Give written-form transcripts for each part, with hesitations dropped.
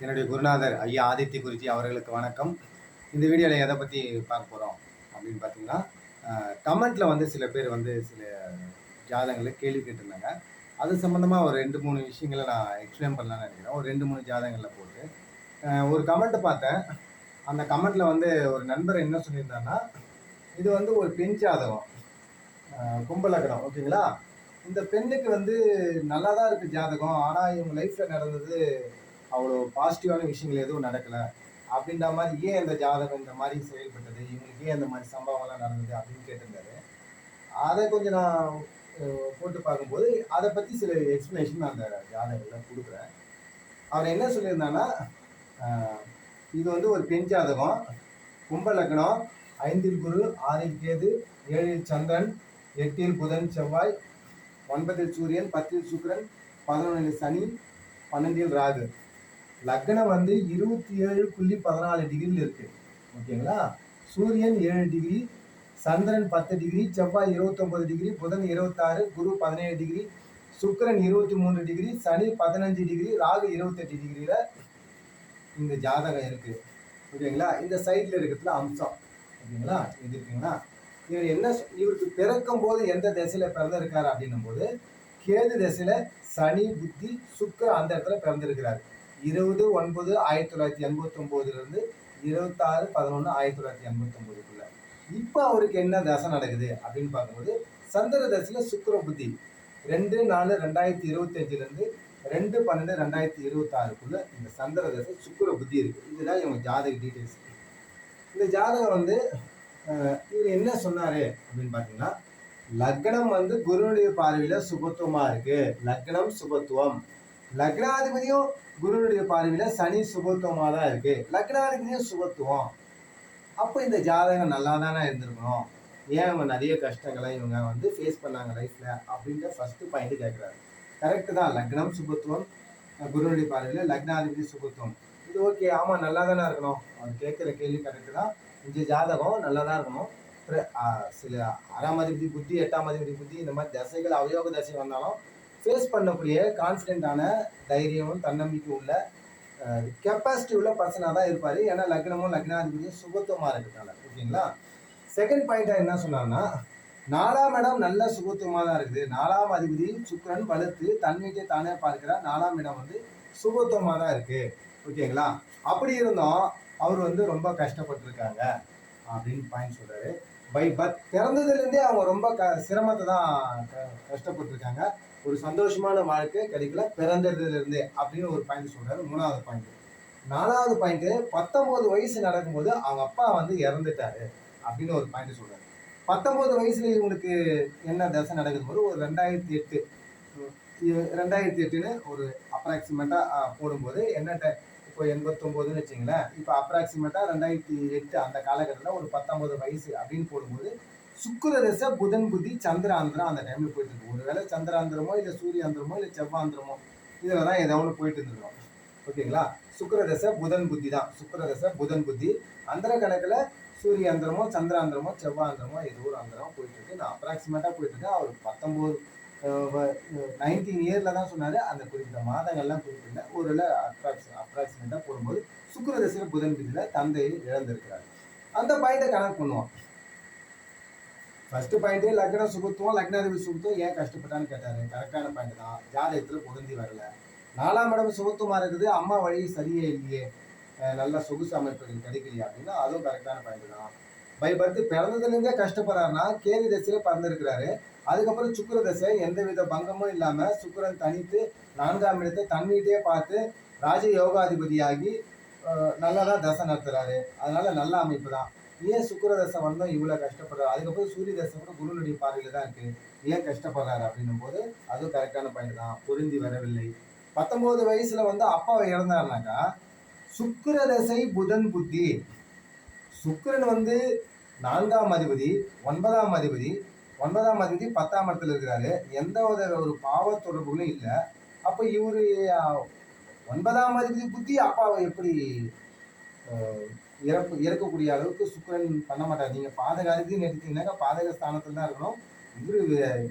என்னுடைய குருநாதர் ஐயா ஆதித்ய குருஜி அவர்களுக்கு வணக்கம். இந்த வீடியோவில் எதை பற்றி பார்க்க போகிறோம் அப்படின்னு பார்த்தீங்கன்னா, கமெண்ட்டில் வந்து சில பேர் வந்து சில ஜாதகங்களை கேள்வி கேட்டிருந்தாங்க. அது சம்மந்தமாக ஒரு 2-3 விஷயங்களை நான் எக்ஸ்பிளைன் பண்ணலான்னு நினைக்கிறேன். ஒரு 2-3 ஜாதகங்களில் போட்டு ஒரு கமெண்ட்டை பார்த்தேன். அந்த கமெண்ட்டில் வந்து ஒரு நண்பர் என்ன சொல்லியிருந்தாருன்னா, இது வந்து ஒரு பெண் ஜாதகம், கும்பலக்கணம், ஓகேங்களா? இந்த பெண்ணுக்கு வந்து நல்லா தான் இருக்குது ஜாதகம். ஆனால் இவங்க லைஃப்பில் நடந்தது அவ்வளோ பாசிட்டிவான விஷயங்கள் எதுவும் நடக்கலை அப்படின்ற மாதிரி, ஏன் இந்த ஜாதகம் இந்த மாதிரி செயல்பட்டது, இவங்களுக்கு ஏன் இந்த மாதிரி சம்பவங்கள்லாம் நடந்தது அப்படின்னு கேட்டிருந்தாரு. அதை கொஞ்சம் நான் போட்டு பார்க்கும்போது அதை பற்றி சில எக்ஸ்பிளனேஷன் நான் அந்த ஜாதகங்களில் கொடுக்குறேன். அவர் என்ன சொல்லியிருந்தாங்கன்னா, இது வந்து ஒரு பெண் ஜாதகம், கும்ப லக்னம், 5இல் குரு, 6இல் கேது, 7இல் சந்திரன், 8இல் புதன் செவ்வாய், 9இல் சூரியன், 10இல் சுக்கிரன், 11இல் சனி, 12இல் ராகு. லக்னம் வந்து 27.14 டிகிரியில் இருக்கு, ஓகேங்களா? சூரியன் 7 டிகிரி, சந்திரன் 10 டிகிரி, செவ்வாய் 29 டிகிரி, புதன் 26, குரு 17 டிகிரி, சுக்கிரன் 23 டிகிரி, சனி 15 டிகிரி, ராகு 28 டிகிரியில இந்த ஜாதகம் இருக்கு, ஓகேங்களா? இந்த சைட்ல இருக்கிறதுல அம்சம், ஓகேங்களா? இது இருக்குங்களா? இவர் என்ன, இவருக்கு பிறக்கும் போது எந்த திசையில பிறந்திருக்காரு அப்படின்னும் போது, கேது திசையில சனி புத்தி சுக்கிரன் அந்த இடத்துல பிறந்திருக்கிறார். 20/9/1989 26/11/1989. இப்போ அவருக்கு என்ன தசை நடக்குது அப்படின்னு பார்க்கும்போது, சந்திர தசையில சுக்கிர புத்தி 2/4/2025 2/12/2026 இந்த சந்திர தசை சுக்கிர புத்தி இருக்கு. இதுதான் இவங்க ஜாதக டீட்டெயில்ஸ். இந்த ஜாதகம் வந்து இவர் என்ன சொன்னாரு அப்படின்னு பார்த்தீங்கன்னா, லக்னம் வந்து குருனுடைய பார்வையில சுபத்துவமா இருக்கு. லக்னம் சுபத்துவம். லக்னாதிபதியும் குருனுடைய பார்வையில சனி சுபத்துவமாக தான் இருக்கு. லக்னாதிபதியும் சுபத்துவம். அப்போ இந்த ஜாதகம் நல்லா தானே இருந்திருக்கணும், ஏன் அவங்க நிறைய கஷ்டங்களை இவங்க வந்து ஃபேஸ் பண்ணாங்க லைஃப்ல அப்படின்ற ஃபர்ஸ்ட் பாயிண்ட் கேட்குறாரு. கரெக்டு தான், லக்னம் சுபத்துவம், குருனுடைய பார்வையில் லக்னாதிபதி சுபத்துவம், இது ஓகே, ஆமாம் நல்லா தானே இருக்கணும். அவர் கேட்குற கேள்வி கரெக்டு தான். இந்த ஜாதகம் நல்லா தான் இருக்கணும். சில 6ஆம் அதிபதி புத்தி, 8ஆம் அதிபதி புத்தி, இந்த மாதிரி தசைகள் அவயோக தசை வந்தாலும் ஃபேஸ் பண்ணக்கூடிய கான்ஃபிடென்ட்டான, தைரியமும் தன்னம்பிக்கை உள்ள, கெப்பாசிட்டி உள்ள பர்சனாக தான் இருப்பார். ஏன்னா லக்னமும் லக்னாதிபதியும் சுபத்துவமாக இருக்கிறதுனால, ஓகேங்களா? செகண்ட் பாயிண்டாக என்ன சொன்னாங்கன்னா, 4ஆம் இடம் நல்ல சுபத்துவமாக தான் இருக்குது. 4ஆம் அதிபதி சுக்கிரன் வலுத்து தன் வீட்டை தானே பார்க்கிறார். 4ஆம் இடம் வந்து சுபத்துவமாக தான் இருக்குது, ஓகேங்களா? அப்படி இருந்தோம் அவர் வந்து ரொம்ப கஷ்டப்பட்டுருக்காங்க அப்படின்னு பாயிண்ட் சொல்கிறாரு. பை பர்த் பிறந்ததுலேருந்தே அவங்க ரொம்ப சிரமத்தை தான் கஷ்டப்பட்டுருக்காங்க. ஒரு சந்தோஷமான வாழ்க்கை கிடைக்கல பிறந்ததுலேருந்தே அப்படின்னு ஒரு பாயிண்ட் சொல்கிறாரு. 3வது பாயிண்ட். 4வது பாயிண்ட்டு, 19 வயசு நடக்கும்போது அவங்க அப்பா வந்து இறந்துட்டாரு அப்படின்னு ஒரு பாயிண்ட் சொல்கிறாரு. 19 வயசுல இவங்களுக்கு என்ன தசை நடக்குது போது, ஒரு 2008ன்னு ஒரு அப்ராக்சிமேட்டாக போடும்போது என்ன, இப்போ 89ன்னு வச்சிங்களேன், இப்போ அப்ராக்சிமேட்டாக 2008 அந்த காலகட்டத்தில் ஒரு 19 வயசு அப்படின்னு போடும்போது, சுக்கிர தசை புதன் புத்தி சந்திராந்திரம் அந்த டைமில் போயிட்டு இருக்கு. ஒருவேளை சந்திராந்திரமோ இல்லை சூரியாந்திரமோ இல்லை செவ்வாந்திரமோ இதில் தான் ஏதோ ஒன்று போயிட்டு இருந்துருக்கோம், ஓகேங்களா? சுக்கிர தசை புதன் புத்தி தான், சுக்கிர தசை புதன் புத்தி. அந்த கணக்கில் சூரியாந்திரமோ சந்திராந்திரமோ செவ்வாந்திரமோ ஏதோ ஒரு அந்திரமோ போயிட்டு இருக்கு. நான் அப்ராக்சிமேட்டாக போயிட்டு இருக்கேன். அவர் 19 இயரில் தான் சொன்னார். அந்த குறிப்பிட்ட மாதங்கள்லாம் குறிப்பிட்ட ஒரு அப்ராக்சிமேட்டாக போடும்போது சுக்கிர தசையில் புதன் புத்தியில் தந்தையை இழந்திருக்கிறார். அந்த பாயிண்டை கனெக்ட் பண்ணுவோம். ஃபர்ஸ்ட் பாயிண்ட்டு, லக்னம் சுபத்துவம், லக்னாதிபதி சுபத்துவம், ஏன் கஷ்டப்பட்டான்னு கேட்டாரு. கரெக்டான பாயிண்ட் தான். ஜாதகத்தில் பொருந்தி வரல. 4ஆம் இடம் சுபத்துவமாக இருக்குது, அம்மா வழி சரியே இல்லையே, நல்ல சொகுசு அமைப்புகள் கிடைக்கலையா அப்படின்னா அதுவும் கரெக்டான பாயிண்ட் தான். பை பர்த் பிறந்ததுலேருந்தே கஷ்டப்படுறாருன்னா கேது தசையில் பிறந்திருக்கிறாரு. அதுக்கப்புறம் சுக்கிர தசை எந்தவித பங்கமும் இல்லாமல் சுக்கிரன் தனித்து 4ஆம் இடத்தை தன்னிட்டே பார்த்து ராஜ யோகாதிபதியாகி நல்லா தான் தசை நடத்துறாரு. அதனால நல்ல அமைப்பு தான். ஏன் சுக்கிர தசை வந்தோம் இவ்வளோ கஷ்டப்படுறாரு? அதுக்கப்புறம் சூரிய தசை கூட குருனுடைய பார்வையில் தான் இருக்குது, ஏன் கஷ்டப்படுறாரு அப்படின்னும் போது அதுவும் கரெக்டான பாயிண்ட் தான். பொருந்தி வரவில்லை. 19 வயசுல வந்து அப்பாவை இறந்தாருனாக்கா, சுக்கிர தசை புதன் புத்தி, சுக்கிரன் வந்து 4ஆம் அதிபதி, 9ஆம் அதிபதி, 10ஆம் இடத்துல இருக்கிறாரு. எந்த ஒரு பாவ தொடர்புகளும் இல்லை. அப்போ இவரு 9ஆம் அதிபதி புத்தி அப்பாவை எப்படி இறக்கக்கூடிய அளவுக்கு சுக்கிரன் பண்ண மாட்டார். நீங்கள் பாதகாதிபதினு எடுத்தீங்கன்னாக்கா பாதக ஸ்தானத்தில் தான் இருக்கணும். இவரு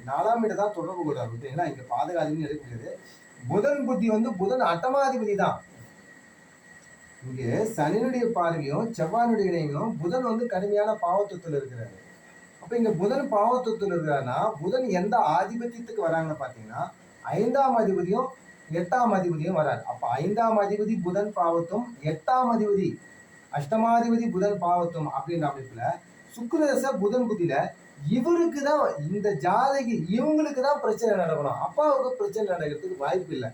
4ஆம் இடம் தான் தொடர்பு கொள்றாரு, ஓகேங்களா? இங்கே பாதகாதிபதினு எடுக்க முடியாது. புதன் புத்தி வந்து புதன் 8ஆம் அதிபதி தான். இங்க சனியினுடைய பார்வையும் செவ்வாயினுடைய இணையும் புதன் வந்து கடுமையான பாவத்துவத்துல இருக்கிறாரு. அப்ப இங்க புதன் பாவத்துவத்துல இருக்கிறாருன்னா புதன் எந்த ஆதிபத்தியத்துக்கு வராங்கன்னு பாத்தீங்கன்னா 5ஆம் அதிபதியும் 8ஆம் அதிபதியும் வராரு. அப்ப 5ஆம் அதிபதி புதன் பாவத்துவம், 8ஆம் அதிபதி அஷ்டமாதிபதி புதன் பாவத்துவம் அப்படின்ற அமைப்புல சுக்கிரதசை புதன் புத்தியில இவருக்கு தான் இந்த ஜாதகி இவங்களுக்கு தான் பிரச்சனை நடக்கணும். அப்பாவுக்கு பிரச்சனை நடக்கிறதுக்கு வாய்ப்பு இல்லை.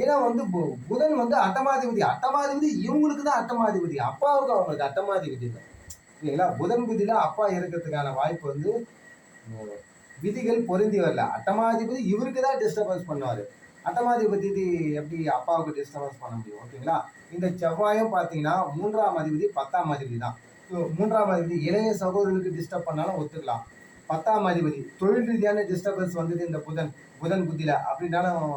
ஏன்னா வந்து புதன் வந்து அட்டமாதிபதி, அட்டமாதிபதி இவங்களுக்கு தான் அட்டமாதிபதி, அப்பாவுக்கு அவங்களுக்கு அட்டமாதிபதி இல்லை. சரிங்களா? புதன் புத்தியில அப்பா இருக்கிறதுக்கான வாய்ப்பு வந்து விதிகள் பொருந்தி வரல. அட்டமாதிபதி இவருக்கு தான் டிஸ்டர்பன்ஸ் பண்ணுவாரு. அட்டமாதிபதி எப்படி அப்பாவுக்கு டிஸ்டர்பன்ஸ் பண்ண முடியும்? ஓகேங்களா? இந்த செவ்வாயும் பார்த்தீங்கன்னா 3ஆம் அதிபதி 10ஆம் அதிபதி தான். 3ஆம் அதிபதி இளைய சகோதரர்களுக்கு டிஸ்டர்ப் பண்ணாலும் ஒத்துக்கலாம். 10ஆம் அதிபதி தொழில் ரீதியான டிஸ்டர்பன்ஸ் வந்தது இந்த புதன் புத்தியில அப்படின்னாலும்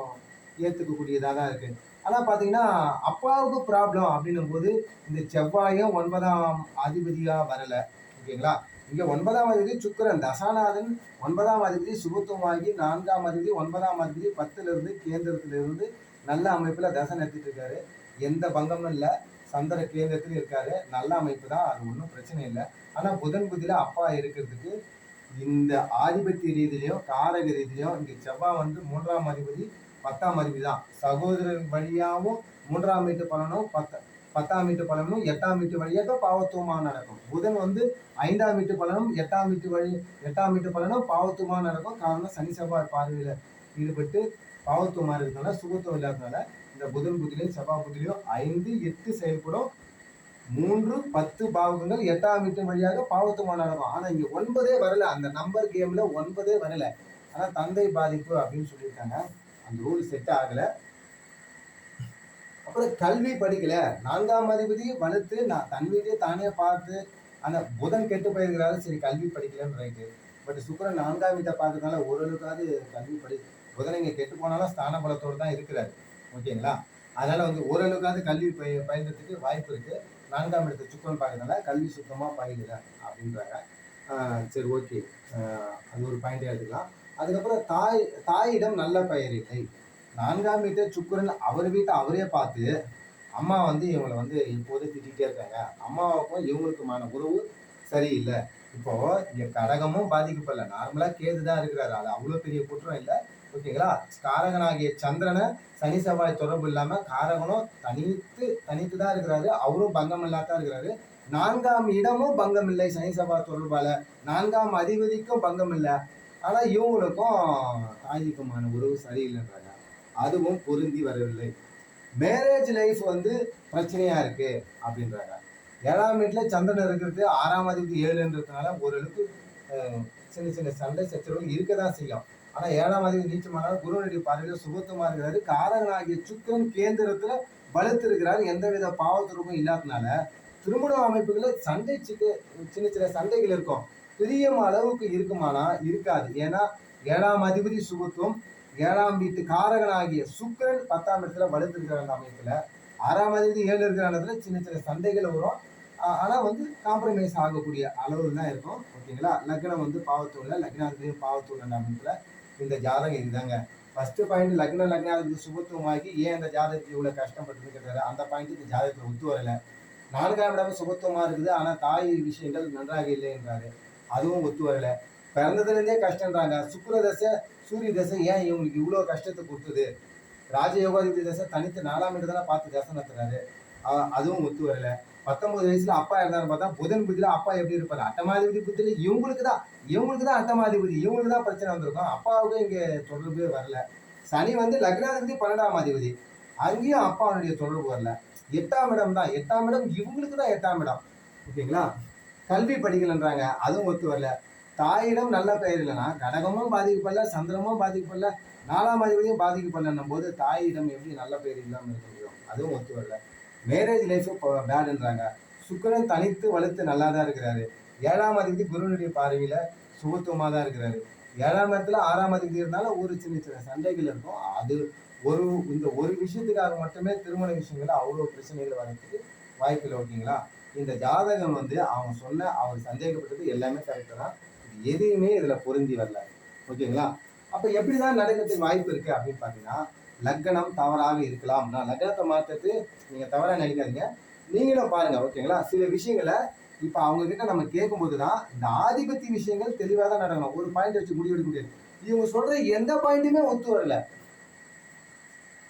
ஏற்றுக்கக்கூடியதாக தான் இருக்கு. ஆனால் பார்த்தீங்கன்னா அப்பாவுக்கு ப்ராப்ளம் அப்படின்னும் போது இந்த செவ்வாயும் 9ஆம் அதிபதியாக வரல. ஓகேங்களா? இங்க 9ஆம் அதிபதி சுக்கிரன் தசாநாதன், 9ஆம் அதிபதி சுபத்துவமாகி 4ஆம் அதிபதி 9ஆம் அதிபதி 10ல இருந்து கேந்திரத்திலிருந்து நல்ல அமைப்புல தசை நடத்திட்டு இருக்காரு. எந்த பங்கமும் இல்லை. சந்திர கேந்திரத்திலும் இருக்காரு. நல்ல அமைப்பு தான், அது ஒன்றும் பிரச்சனை இல்லை. ஆனா புதன் புத்தியில அப்பா இருக்கிறதுக்கு இந்த ஆதிபத்திய ரீதியிலையும் காரக ரீதியிலையும் இங்க செவ்வாய் வந்து 3ஆம் அதிபதி 10ஆம் அதிபதி தான். சகோதரன் வழியாகவும் 3ஆம் வீட்டு பலனும் 10ஆம் வீட்டு பலனும் 8ஆம் வீட்டு வழியாக பாவத்துவமாக நடக்கும். புதன் வந்து 5ஆம் வீட்டு பலனும் 8ஆம் வீட்டு பலனும் பாவத்துவமாக நடக்கும். காரணம் சனி செவ்வாய் பார்வையில ஈடுபட்டு பாவத்துவமா இருக்கிறதுனால, சுகத்துவம் இல்லாததுனால இந்த புதன் புத்திலையும் செவ்வாய் புத்திலையும் 5, 8 செயல்படும். 3, 10 பாவகங்கள் 8ஆம் வீட்டு வழியாக பாவத்துவமா நடக்கும். ஆனா இங்க 9 வரல. அந்த நம்பர் கேம்ல 9 வரல. ஆனா தந்தை பாதிப்பு அப்படின்னு சொல்லியிருக்காங்க. அந்த ரூல் செட் ஆகல. அப்புறம் கல்வி படிக்கல. 4ஆம் அதிபதி வலுத்து நான் தன் வீட்டையே தானே பார்த்து அந்த புதன் கெட்டு போயிருக்கிறாரு. சரி கல்வி படிக்கலன்னு ரைட்டு. பட் சுக்கிரன் 4ஆம் வீட்டை பார்க்கறதுனால ஓரளவுக்காவது கல்வி புதன் இங்க கெட்டு போனாலும் ஸ்தான பலத்தோடு தான் இருக்கிறாரு. ஓகேங்களா? அதனால வந்து ஓரளவுக்காவது கல்வி பயின்றதுக்கு வாய்ப்பு இருக்கு. 4ஆம் இடத்தை சுக்கிரன் பார்க்கறதுனால கல்வி சுத்தமா பயில அப்படின்றாங்க. சரி ஓகே, அது ஒரு பாயிண்டே எடுத்துக்கலாம். அதுக்கப்புறம் தாயிடம் நல்ல பெயர் இல்லை. 4ஆம் வீட்டை சுக்கிரன் அவர் வீட்டை அவரே பார்த்து அம்மா வந்து இவங்களை வந்து இப்போது திட்டிகிட்டே இருக்காங்க. அம்மாவுக்கும் இவங்களுக்குமான உறவு சரியில்லை. இப்போ இங்க கடகமும் பாதிக்கப்படல. நார்மலா கேது தான் இருக்கிறாரு. அது அவ்வளவு பெரிய குற்றம் இல்லை. ஓகேங்களா? காரகனாகிய சந்திரனை சனி செவ்வாய் தொடர்பு இல்லாம காரகனும் தனித்து தான் இருக்கிறாரு. அவரும் பங்கம் இல்லாதான் இருக்கிறாரு. 4ஆம் இடமும் பங்கம் இல்லை சனி செவ்வாய் தொடர்பால. 4ஆம் அதிபதிக்கும் பங்கம் இல்லை. ஆனா இவங்களுக்கும் தாய்க்குமான உறவு சரியில்லைன்றாங்க. அதுவும் பொருந்தி வரவில்லை. மேரேஜ் லைஃப் வந்து பிரச்சனையா இருக்கு அப்படின்றாங்க. 7ஆம் வீட்டுல சந்திரன் இருக்கிறது 6ஆம் அதிபதி 7ன்றதுனால ஓரளவுக்கு சின்ன சின்ன சண்டை சச்சரவு இருக்கதான் செய்யும். ஆனா 7ஆம் அதிபதி நீச்சமானாலும் குருவனுடைய பார்வையில சுபத்துவமா இருக்கிறாரு. காரகனாகிய சுக்கிரன் கேந்திரத்துல பலத்து இருக்கிறாரு. எந்தவித பாவத்திற்கும் இல்லாதனால திருமண அமைப்புகளை சின்ன சின்ன சண்டைகள் இருக்கும். பெரிய அளவுக்கு இருக்குமானா இருக்காது. ஏன்னா 7ஆம் அதிபதி சுபத்துவம், 7ஆம் வீட்டு காரகனாகிய சுக்கிரன் 10ஆம் இடத்துல வலுத்திருக்கிற அந்த அமைப்புல 6ஆம் அதிபதி 7 இருக்கிற இடத்துல சின்ன சின்ன சண்டைகள் வரும். ஆனா வந்து காம்ப்ரமைஸ் ஆகக்கூடிய அளவு தான் இருக்கும். ஓகேங்களா? லக்னம் வந்து பாவத்தூள், லக்னாதிபதியும் பாவத்தூள் அந்த அமைப்புல இந்த ஜாதகம் இதுதாங்க. ஃபர்ஸ்ட் பாயிண்ட் லக்னாதிபதி சுபத்துவமாகி ஏன் இந்த ஜாதகத்துக்கு இவ்வளவு கஷ்டப்பட்டு கேட்டாரு. அந்த பாயிண்ட் இந்த ஜாதகத்துல ஒத்து வரல. 4ஆம் இடம் சுபத்துவமா இருக்குது. ஆனா தாய் விஷயங்கள் நன்றாக இல்லை என்றாரு. அதுவும் ஒத்து வரல. பிறந்ததுல இருந்தே கஷ்டம்ன்றாங்க. சுக்கிர தசை சூரிய தசை ஏன் இவங்களுக்கு இவ்வளவு கஷ்டத்தை கொடுத்தது? ராஜயோகாதிபதி தசை தனித்து 4ஆம் இடத்துல தானே பார்த்து தசை நடத்துறாரு. அதுவும் ஒத்து வரல. 19 வயசுல அப்பா இருந்தாரு பார்த்தா புதன் புத்தியில அப்பா எப்படி இருப்பாரு? அட்டமாதிபதி புத்தியில இவங்களுக்கு தான் அட்டமாதிபதி, இவங்களுக்கு தான் பிரச்சனை வந்திருக்கும். அப்பாவுக்கு இங்க தொடர்பே வரல. சனி வந்து லக்னாதிபதி 12ஆம் அதிபதி, அங்கேயும் அப்பாவுடைய தொடர்பு வரல. 8ஆம் இடம் தான். 8ஆம் இடம் இவங்களுக்கு தான் 8ஆம் இடம். ஓகேங்களா? கல்வி படிக்கலன்றாங்க. அதுவும் ஒத்து வரல. தாயிடம் நல்ல பெயர் இல்லைன்னா கடகமும் பாதிக்கப்படல, சந்திரமும் பாதிக்கப்படல, 4ஆம் அதிபதியும் பாதிக்கப்படலன்னும் போது தாயிடம் எப்படி நல்ல பெயர் இல்லாமல் இருக்க முடியும்? அதுவும் ஒத்து வரல. மேரேஜ் லைஃப் பேடுன்றாங்க. சுக்கிரன் தனித்து வலுத்து நல்லா தான் இருக்கிறாரு. 7ஆம் அதிபதி குருவனுடைய பார்வையில சுபத்துவமா தான் இருக்கிறாரு. 7ஆம் இடத்துல 6ஆம் அதிபதி இருந்தாலும் ஒரு சின்ன சின்ன சண்டைகள் இருக்கும். அது இந்த ஒரு விஷயத்துக்காக மட்டுமே திருமண விஷயங்கள்ல அவ்வளவு பிரச்சனைகள் வர்றதுக்கு வாய்ப்பு இல்லை. ஓகேங்களா? இந்த ஜாதகம் வந்து அவர் சந்தேகப்பட்டது எல்லாமே கரெக்டு தான். இது எதையுமே இதுல பொருந்தி வரல. ஓகேங்களா? அப்ப எப்படிதான் நடக்கிறதுக்கு வாய்ப்பு இருக்கு அப்படின்னு பாத்தீங்கன்னா, லக்னம் தவறாக இருக்கலாம். நான் லக்னத்தை மாத்துறது நீங்க தவறா நினைக்காதீங்க. நீங்களும் பாருங்க. ஓகேங்களா? சில விஷயங்களை இப்ப அவங்க கிட்ட நம்ம கேட்கும்போது தான் இந்த ஆதிபத்திய விஷயங்கள் தெளிவா தான் நடக்கணும். ஒரு பாயிண்ட் வச்சு முடிவெடுக்க முடியாது. இவங்க சொல்ற எந்த பாயிண்ட்டுமே ஒத்து வரல.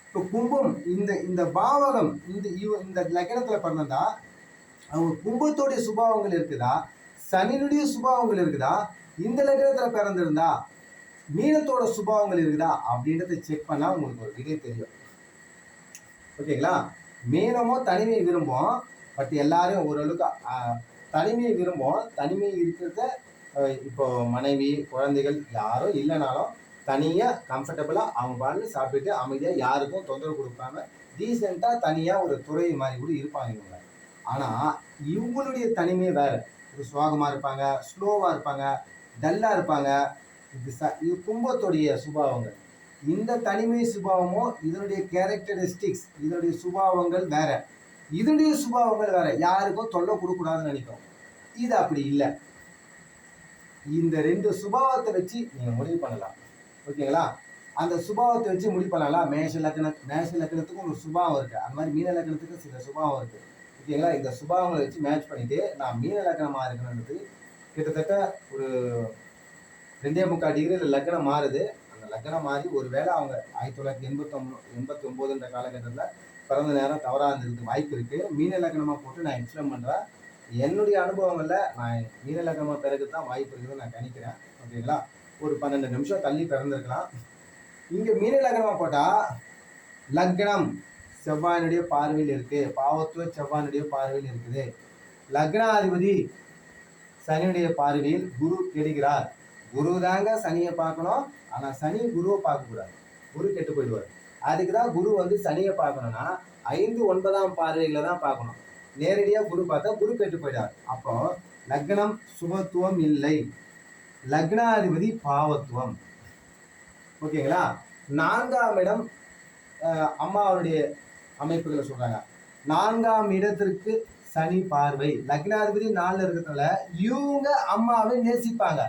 இப்ப கும்பம் இந்த இந்த பாவகம் இந்த லக்னத்துல பிறந்தா அவங்க கும்பத்தோடைய சுபாவங்கள் இருக்குதா, சனியினுடைய சுபாவங்கள் இருக்குதா, இந்த லக்னத்துல பிறந்திருந்தா மீனத்தோட சுபாவங்கள் இருக்குதா அப்படின்றத செக் பண்ணா உங்களுக்கு ஒரு விடை தெரியும். ஓகேங்களா? மீனமோ தனிமையை விரும்பும். பட் எல்லாரும் ஓரளவுக்கு தனிமையை விரும்பும். தனிமை இருக்கிறத இப்போ மனைவி, குழந்தைகள் யாரும் இல்லைனாலும் தனியா கம்ஃபர்டபுளா அவங்க பாட்டு சாப்பிட்டுட்டு அமைதியா யாருக்கும் தொந்தரவு கொடுக்காம டீசெண்டா தனியா ஒரு துறை மாதிரி கூட இருப்பாங்க இவங்க. ஆனா இவங்களுடைய தனிமை வேற. ஒரு சோகமா இருப்பாங்க, ஸ்லோவா இருப்பாங்க, டல்லா இருப்பாங்க. இது கும்பத்துடைய சுபாவங்கள். இந்த தனிமை சுபாவமும் இதனுடைய கேரக்டரிஸ்டிக்ஸ் இதனுடைய சுபாவங்கள் வேற. இதனுடைய சுபாவங்கள் வேற. யாருக்கும் தொல்லை கொடுக்கூடாதுன்னு நினைக்கும். இது அப்படி இல்லை. இந்த 2 சுபாவத்தை வச்சு நீங்க முடிவு பண்ணலாம். ஓகேங்களா? அந்த சுபாவத்தை வச்சு முடிவு பண்ணலாம். மேஷ லக்னத்துக்கும் ஒரு சுபாவம் இருக்கு. அந்த மாதிரி மீன லக்னத்துக்கும் சில சுபாவம் இருக்கு. ஓகேங்களா? இந்த சுபாவங்களை வச்சு மேட்ச் பண்ணிட்டு நான் மீன லக்னமா இருக்கணுன்றது கிட்டத்தட்ட ஒரு 2.25 டிகிரியில் லக்னம் மாறுது. அந்த லக்னம் மாறி ஒருவேளை அவங்க 1989 காலகட்டத்தில் பிறந்த நேரம் தவறாக இருந்ததுக்கு வாய்ப்பு இருக்கு. மீன லக்னமா போட்டு நான் எக்ஸ்பிளைன் பண்றேன். என்னுடைய அனுபவங்கள்ல நான் மீன லக்னமா பிறகு தான் வாய்ப்பு இருக்குதுன்னு நான் கணிக்கிறேன். ஓகேங்களா? ஒரு 12 நிமிஷம் தள்ளி பிறந்திருக்கலாம். இங்க மீன லக்னமா போட்டா லக்னம் செவ்வாயினுடைய பார்வையில் இருக்கு. பாவத்துவ செவ்வாயினுடைய பார்வையில் இருக்குது. லக்னாதிபதி சனியுடைய பார்வையில் குரு கெடுகிறார். குரு தாங்க சனியை பார்க்கணும். ஆனா சனி குருவை பார்க்க கூடாது. குரு கெட்டு போயிடுவார். அதுக்குதான் குரு சனியை பார்க்கணும்னா 5, 9ஆம் பார்வைகளை தான் பார்க்கணும். நேரடியா குரு பார்த்தா குரு கெட்டு போயிடார். அப்போ லக்னம் சுபத்துவம் இல்லை, லக்னாதிபதி பாவத்துவம். ஓகேங்களா? 4ஆம் இடம் அம்மாவுடைய அமைப்புகளை சொல்றாங்க. 4ஆம் இடத்திற்கு சனி பார்வை. லக்னாதிபதி 4 இருக்கிறதுனால இவங்க அம்மாவை நேசிப்பாங்க.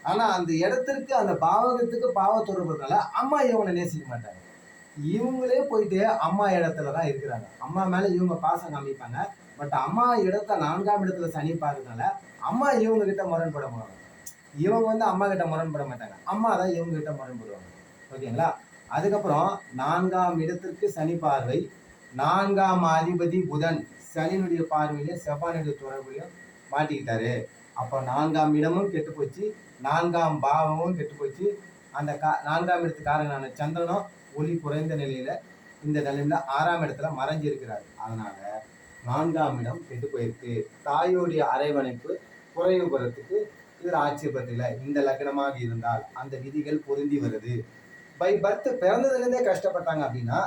ஆனா அந்த இடத்திற்கு அந்த பாவகத்துக்கு பாவ தொடர்புனால அம்மா இவங்களை நேசிக்க மாட்டாங்க. இவங்களே போயிட்டு அம்மா இடத்துல தான் இருக்கிறாங்க. அம்மா மேல இவங்க பாசம் காமிப்பாங்க. பட் அம்மா இடத்த 4ஆம் இடத்துல சனி பார்க்கறதுனால அம்மா இவங்க கிட்ட முரண்பட மாட்டாங்க. இவங்க அம்மா கிட்ட முரண்பட மாட்டாங்க. அம்மா தான் இவங்க கிட்ட முரண்படுவாங்க. ஓகேங்களா? அதுக்கப்புறம் 4ஆம் இடத்திற்கு சனி பார்வை. 4ஆம் அதிபதி புதன் சனியினுடைய பார்வையில செவ்வாயினுடைய தொடர்புலையும் மாட்டிக்கிட்டாரு. அப்போ 4ஆம் இடமும் கெட்டு போச்சு, 4ஆம் பாவமும் கெட்டு போச்சு. அந்த 4ஆம் இடத்துக்காரனான சந்திரனும் ஒளி குறைந்த நிலையில இந்த நிலையில 6ஆம் இடத்துல மறைஞ்சு இருக்கிறார். அதனால 4ஆம் இடம் கெட்டு போயிருக்கு. தாயோடைய அரவணைப்பு குறைவு பெறத்துக்கு இதுல ஆட்சேபத்தில் இந்த லக்னமாக இருந்தால் அந்த விதிகள் பொருந்தி வருது. பை பர்த் பிறந்ததுல இருந்தே கஷ்டப்பட்டாங்க அப்படின்னா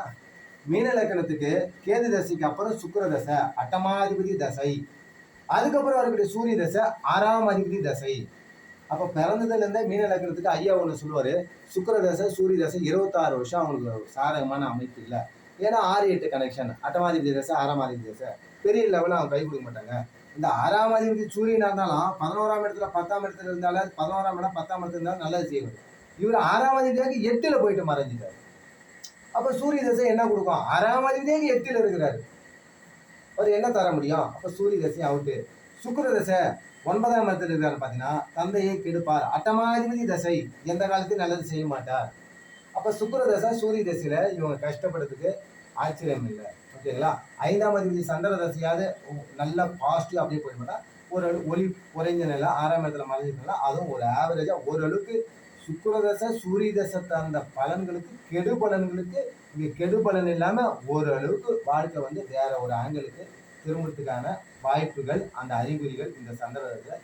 மீன லக்னத்துக்கு கேது தசைக்கு அப்புறம் சுக்கிர தசை, அட்டமாதிபதி தசை, அதுக்கப்புறம் அவருடைய சூரிய தசை, 6ஆம் அதிபதி தசை. அப்போ பிறந்ததுல இருந்தே மீன லக்னத்துக்கு ஐயா ஒன்று சொல்லுவாரு, சுக்கிர தசை சூரிய தசை 26 வருஷம் அவங்களுக்கு சாதகமான அமைப்பு இல்லை. ஏன்னா 6, 8 கனெக்ஷன். அட்டமாதிபதி தசை, 6ஆம் அதிபதி தசை பெரிய லெவலில் அவங்க கை கொடுக்க மாட்டாங்க. இந்த 6ஆம் அதிபதி சூரியனா இருந்தாலும் 11ஆம் இடத்துல 10ஆம் இடத்துல இருந்தாலும் 11ஆம் இடம் 10ஆம் இடத்துல இருந்தாலும் நல்லது செய்வார். இவர் 6ஆம் அதிபதியாக 8ல போயிட்டு மறைஞ்சிட்டாரு. அப்ப சூரிய தசை என்ன கொடுக்கும்? 6ஆம் அதிபதியாக 8ல இருக்கிறாரு. அவர் என்ன தர முடியும்? அப்ப சூரிய தசை அவுட்டு. சுக்கிர தசை 9ஆம் இடத்துல இருக்காரு. பாத்தீங்கன்னா தந்தையை கெடுப்பார். அட்டமாதிபதி தசை எந்த காலத்தையும் நல்லது செய்ய மாட்டார். அப்ப சுக்கிர தசை சூரிய தசையில இவங்க கஷ்டப்படுறதுக்கு ஆச்சரியம் இல்லை. ஓகேங்களா? 5ஆம் அதிபதி சந்திர தசையாவது நல்ல பாசிட்டிவ் அப்படியே போயிட மாட்டா. ஒரு ஒளி குறைஞ்ச நிலை 6ஆம் இடத்துல மறைஞ்சிருந்தா அதுவும் ஒரு ஆவரேஜா ஓரளவுக்கு சுக்கிர தசை சூரிய தசை தந்த பலன்களுக்கு கெடு பலன்களுக்கு இங்க கெடு பலன் இல்லாம ஓரளவுக்கு வாழ்க்கை வேற ஒரு ஆங்கிளுக்கு திரும்புறதுக்கான வாய்ப்புகள் அந்த அறிகுறிகள் இந்த சந்திரத்துல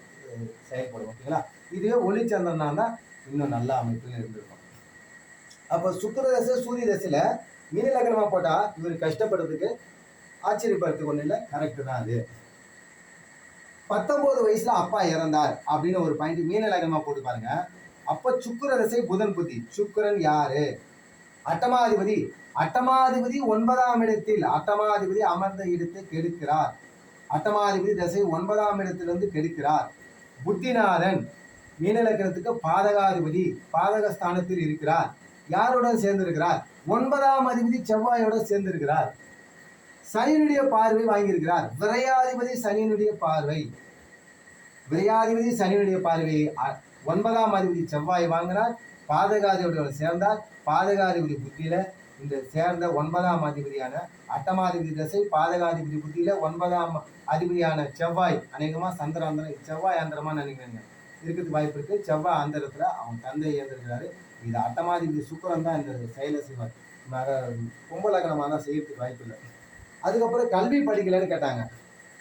செயல்படும். ஓகேங்களா? இதுவே ஒளிச்சந்திரனா தான் இன்னும் நல்ல அமைப்புகள் இருந்திருக்கும். அப்ப சுக்கிர தசை சூரிய தசையில மீன லக்னமா போட்டா இவர் கஷ்டப்படுறதுக்கு ஆச்சரியப்படுறதுக்கு ஒண்ணு இல்லை. கரெக்ட் தான். அது 19 வயசுல அப்பா இறந்தார் அப்படின்னு ஒரு பாயிண்ட் மீன லக்னமா போட்டு பாருங்க. அப்ப சுக்கிர தசை புதன் புத்தி. சுக்கிரன் யாரு? அட்டமாதிபதி. அட்டமாதிபதி 9ஆம் இடத்தில் அட்டமாதிபதி அமர்ந்த இடத்தை கெடுக்கிறார். அட்டமாதிபதி தசை 9ஆம் இடத்திலிருந்து கெடுக்கிறார். புத்திநாதன் மீன லக்னத்துக்கு பாதகாதிபதி பாதக ஸ்தானத்தில் இருக்கிறார். யாருடன் சேர்ந்திருக்கிறார்? 9ஆம் அதிபதி செவ்வாயோட சேர்ந்திருக்கிறார். சனியினுடைய பார்வை வாங்கியிருக்கிறார். விரையாதிபதி சனியினுடைய பார்வை, விரையாதிபதி சனியினுடைய பார்வை 9ஆம் அதிபதி செவ்வாய் வாங்கினார். பாதகாதிபதியோட சேர்ந்தார். பாதகாதிபதி புத்தியில இந்த சேர்ந்த 9ஆம் அதிபதியான அட்டமாதிபதி தசை பாதகாதிபதி புத்தியில 9ஆம் அதிபதியான செவ்வாய் அநேகமா சந்திராந்திரம் செவ்வாய் ஆந்திரமா நினைக்கிறேங்க இருக்கிறதுக்கு வாய்ப்பு இருக்கு. செவ்வாய் ஆந்திரத்துல அவன் தந்தை ஏந்திருக்கிறாரு. இது அட்டமாதிபதி சுக்கிரன் தான் இந்த செயலை செய்வார். கும்பலகனமாக தான் செய்யறதுக்கு வாய்ப்பு இல்லை. அதுக்கப்புறம் கல்வி படிக்கலன்னு கேட்டாங்க.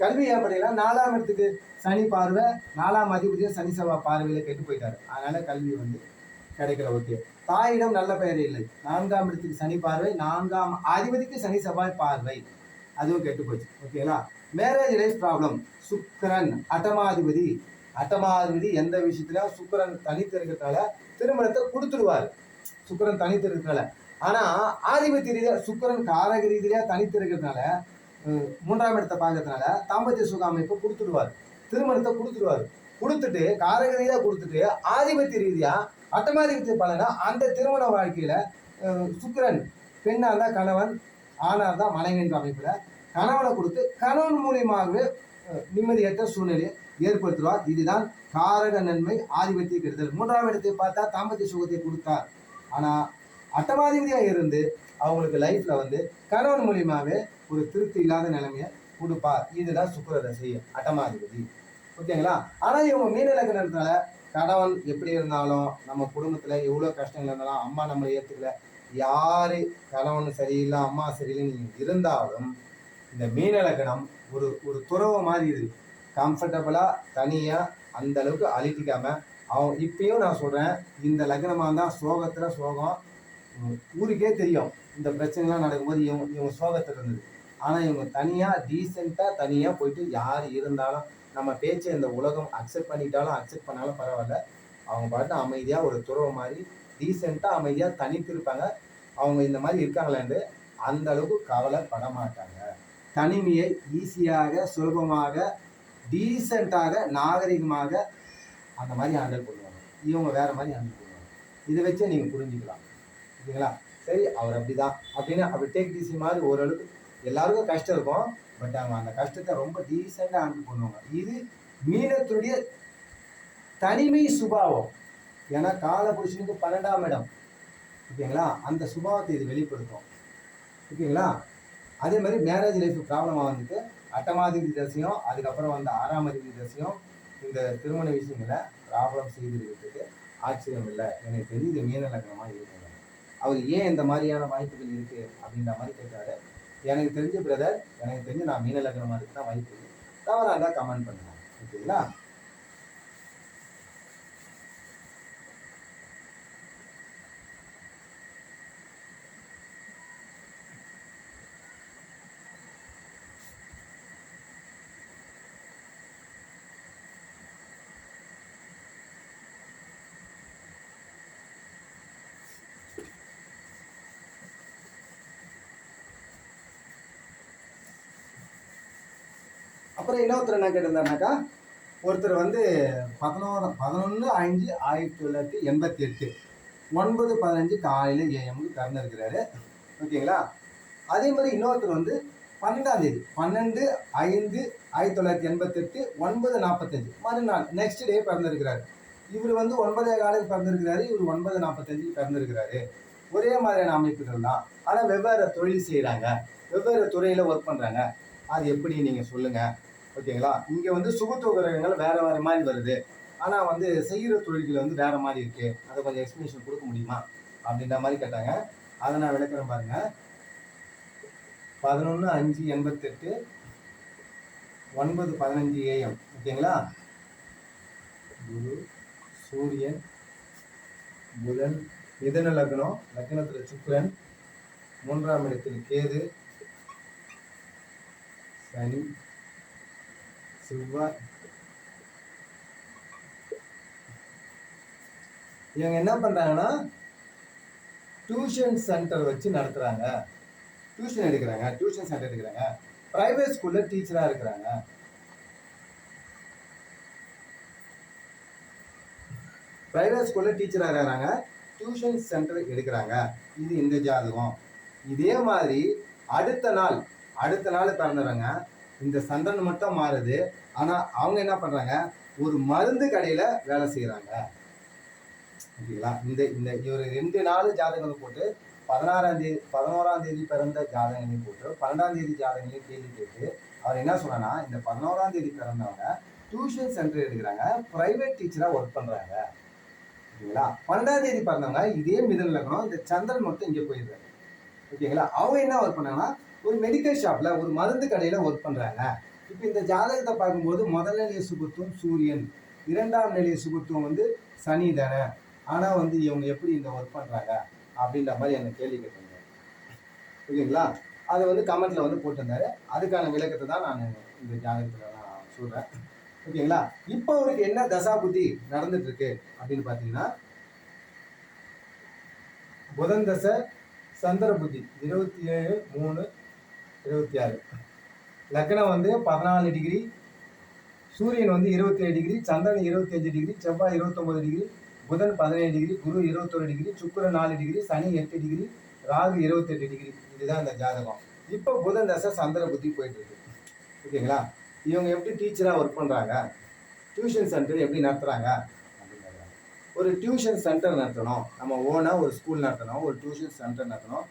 கல்வி ஏன் படிக்கலாம்? 4ஆம் இடத்துக்கு சனி பார்வை, 4ஆம் அதிபதியும் சனி செவ்வாய் பார்வையில கெட்டு போயிட்டாரு. அதனால கல்வி வந்து கிடைக்கல. ஓகே. தாயிடம் நல்ல பெயர் இல்லை. 4ஆம் இடத்துக்கு சனி பார்வை, 4ஆம் அதிபதிக்கு சனி செவ்வாய் பார்வை, அதுவும் கெட்டு போச்சு. ஓகேங்களா? Marriage life problem. சுக்கிரன் அட்டமாதிபதி, அட்டமாதிபதி எந்த விஷயத்திலும் சுக்கிரன் தனித்து இருக்கிறதுனால திருமணத்தை கொடுத்துடுவாரு. சுக்கிரன் தனித்து இருக்கிறதுனால. ஆனா ஆதிபத்திய ரீதியா சுக்கிரன் காரக ரீதியா தனித்து இருக்கிறதுனால 3ஆம் இடத்தை பார்க்கறதுனால தாம்பத்திய சுக அமைப்பு கொடுத்துடுவார். திருமணத்தை கொடுத்துடுவார். கொடுத்துட்டு காரக ரீதியா கொடுத்துட்டு ஆதிபத்திய ரீதியா அட்டமாதிபத்திய பலனா அந்த திருமண வாழ்க்கையில சுக்கிரன் பெண்ணா இருந்தா கணவன், ஆணா இருந்தா மனைவின்ற அமைப்புல கணவனை கொடுத்து கணவன் மூலியமாகவே நிம்மதியற்ற சூழ்நிலையை ஏற்படுத்துவார். இதுதான் காரக நன்மை ஆதிபத்திய கெடுதல். 3ஆம் இடத்தை பார்த்தா தாம்பத்திய சுகத்தை கொடுத்தார். ஆனா அட்டமாதிபதியா இருந்து அவங்களுக்கு லைஃப்ல வந்து கணவன் மூலியமாவே ஒரு திருப்தி இல்லாத நிலைமையை கொடுப்பார். இதுதான் சுக்கிர தசை அட்டமாதிபதி. ஓகேங்களா? ஆனா இவங்க மீன லக்னத்தினால கணவன் எப்படி இருந்தாலும் நம்ம குடும்பத்துல எவ்வளவு கஷ்டங்கள் இருந்தாலும் அம்மா நம்மளை ஏத்துக்கல, யாரு கணவன் சரியில்லை அம்மா சரியில்லை நீங்க இருந்தாலும் இந்த மீன லக்னம் ஒரு ஒரு துறவு மாதிரி இருக்கு. கம்ஃபர்டபுளா தனியா அந்த அளவுக்கு அழிட்டிக்காம அவன் இப்பயும் நான் சொல்றேன், இந்த லக்னமா தான் சோகத்துல சோகம். ஊருக்கே தெரியும் இந்த பிரச்சனைலாம் நடக்கும்போது இவங்க சோகத்தில் இருந்தது. ஆனால் இவங்க தனியாக டீசெண்டாக தனியாக போயிட்டு யார் இருந்தாலும் நம்ம பேச்சை இந்த உலகம் அக்செப்ட் பண்ணிட்டாலும் அக்செப்ட் பண்ணாலும் பரவாயில்ல, அவங்க பாட்டு அமைதியாக ஒரு துறவு மாதிரி டீசெண்டாக அமைதியாக தனித்திருப்பாங்க. அவங்க இந்த மாதிரி இருக்காங்களான்னு அந்த அளவுக்கு கவலைப்பட மாட்டாங்க. தனிமையை ஈஸியாக சுலபமாக டீசெண்டாக நாகரிகமாக அந்த மாதிரி ஹேண்டில் பண்ணுவாங்க. இவங்க வேற மாதிரி ஹேண்டில் பண்ணுவாங்க. இதை வச்சே நீங்கள் புரிஞ்சுக்கலாம். ஓகேங்களா? சரி, அவர் அப்படிதான் அப்படின்னு அப்படி டேக் டிசி மாதிரி ஓரளவுக்கு எல்லாருக்கும் கஷ்டம் இருக்கும். பட் அவங்க அந்த கஷ்டத்தை ரொம்ப டீசெண்டாக ஹேண்டில் பண்ணுவாங்க. இது மீனத்துடைய தனிமை சுபாவம். ஏன்னா காலபுருஷனுக்கு 12ஆம் இடம். ஓகேங்களா? அந்த சுபாவத்தை இது வெளிப்படுத்தும். ஓகேங்களா? அதே மாதிரி மேரேஜ் லைஃப் ப்ராப்ளமாக வந்துட்டு அட்டமாதிபதி தசையும் அதுக்கப்புறம் வந்து 6ஆம் அதிபதி தசையும் இந்த திருமண விஷயங்களை ப்ராப்ளம் செய்திருக்கிறதுக்கு ஆச்சரியம் இல்லை. எனக்கு தெரிஞ்சு இது மீன லக்னமாக இருக்குங்க. அவர் ஏன் இந்த மாதிரியான வாய்ப்புகள் இருக்கு அப்படின்ற மாதிரி கேட்டாரு. எனக்கு தெரிஞ்ச பிரதர், எனக்கு தெரிஞ்சு நான் மீன லக்னமாக இருக்கு தான் வாய்ப்பு இருக்கு. தவறாக இருந்தால் கமெண்ட் பண்ணுங்க. ஓகேங்களா? அப்புறம் இன்னொருத்தர் என்ன கேட்டிருந்தாருனாக்கா, ஒருத்தர் வந்து 11/5/1988 9:15 காலையில் ஏஎம்க்கு பிறந்திருக்கிறாரு. ஓகேங்களா? அதே மாதிரி இன்னொருத்தர் வந்து 12ஆம் தேதி 12/5/1988 9:45 மறுநாள் நெக்ஸ்ட் டே பிறந்திருக்கிறாரு. இவர் வந்து 9:15 பிறந்திருக்கிறாரு, இவர் 9:45 பிறந்திருக்கிறாரு. ஒரே மாதிரியான அமைப்புகள் தான். ஆனால் வெவ்வேறு தொழில் செய்கிறாங்க, வெவ்வேறு துறையில் ஒர்க் பண்ணுறாங்க. அது எப்படி நீங்கள் சொல்லுங்கள். ஓகேங்களா? இங்கே வந்து சுபத்துவ கிரகங்கள் வேற வேற மாதிரி வருது. ஆனால் வந்து செய்கிற தொழில்கள் வந்து வேற மாதிரி இருக்கு. அதை கொஞ்சம் எக்ஸ்பிளேஷன் கொடுக்க முடியுமா அப்படின்ற மாதிரி கேட்டாங்க. அதை நான் விளக்குறேன் பாருங்க. 11/5/88 9:15 AM. ஓகேங்களா? குரு, சூரியன், புதன், மிதன லக்னம், லக்னத்தில் சுக்கிரன், 3ஆம் இடத்தில் கேது, சனி, செவ்வாய். இவங்க என்ன பண்றாங்கன்னா டியூஷன் சென்டர் வச்சு நடத்துறாங்க, டியூஷன் எடுக்கிறாங்க, டியூஷன் சென்டர் எடுக்கிறாங்க, பிரைவேட் ஸ்கூல்ல டீச்சரா இருக்கிறாங்க. பிரைவேட் ஸ்கூல்ல டீச்சரா இருக்கிறாங்க, டியூஷன் சென்டர் எடுக்கிறாங்க. இது இந்த ஜாதகம். இதே மாதிரி அடுத்த நாள் அடுத்த நாள் பிறந்துடுறாங்க. இந்த சந்திரன் மட்டும் மாறுது. ஆனா அவங்க என்ன பண்றாங்க, ஒரு மருந்து கடையில வேலை செய்யறாங்க. ஓகேங்களா? இந்த இந்த இவர் 2 நாள் ஜாதகம் போட்டு 11ஆம் தேதி பிறந்த ஜாதகங்களையும் போட்டு 12ஆம் தேதி ஜாதகங்களையும் கேள்வி கேட்டு அவர் என்ன சொன்னா, இந்த 11ஆம் தேதி பிறந்தவங்க டியூஷன் சென்டர் எடுக்கிறாங்க, பிரைவேட் டீச்சரா ஒர்க் பண்றாங்க. ஓகேங்களா? 12ஆம் தேதி பிறந்தவங்க இதே மிதுன லக்னம், இந்த சந்திரன் மட்டும் இங்கே போயிடுறாங்க. ஓகேங்களா? அவங்க என்ன ஒர்க் பண்ணாங்கன்னா, ஒரு மெடிக்கல் ஷாப்ல ஒரு மருந்து கடையில ஒர்க் பண்றாங்க. இப்போ இந்த ஜாதகத்தை பார்க்கும்போது முதல் நிலைய சுபத்துவம் சூரியன், 2ஆம் நிலைய சுபத்துவம் வந்து சனி தானே. ஆனா வந்து இவங்க எப்படி இந்த ஒர்க் பண்றாங்க அப்படின்ற மாதிரி எனக்கு கேள்வி கேட்டிருந்தாரு. ஓகேங்களா? அதை வந்து கமெண்ட்ல வந்து போட்டிருந்தாரு. அதுக்கான விளக்கத்தை தான் நான் இந்த ஜாதகத்துல நான் சொல்றேன். ஓகேங்களா? இப்போ அவருக்கு என்ன தசா புத்தி நடந்துட்டு இருக்கு அப்படின்னு பாத்தீங்கன்னா, புதன் தசை சந்திர புத்தி 27/3/26. லக்னம் வந்து 14 டிகிரி, சூரியன் வந்து 27 டிகிரி, சந்திரன் 25 டிகிரி, செவ்வாய் 29 டிகிரி, புதன் 17 டிகிரி, குரு 21 டிகிரி, சுக்கிரன் 4 டிகிரி, சனி 8 டிகிரி, ராகு 28 டிகிரி. இதுதான் இந்த ஜாதகம். இப்போ புதன் தசை சந்திர புத்தி போயிட்டு இருக்கு. ஓகேங்களா? இவங்க எப்படி டீச்சரா ஒர்க் பண்றாங்க, டியூஷன் சென்டர் எப்படி நடத்துறாங்க அப்படிங்கிறாங்க. ஒரு டியூஷன் சென்டர் நடத்தணும், நம்ம ஓனா ஒரு ஸ்கூல் நடத்தணும், ஒரு டியூஷன் சென்டர் நடத்தணும்.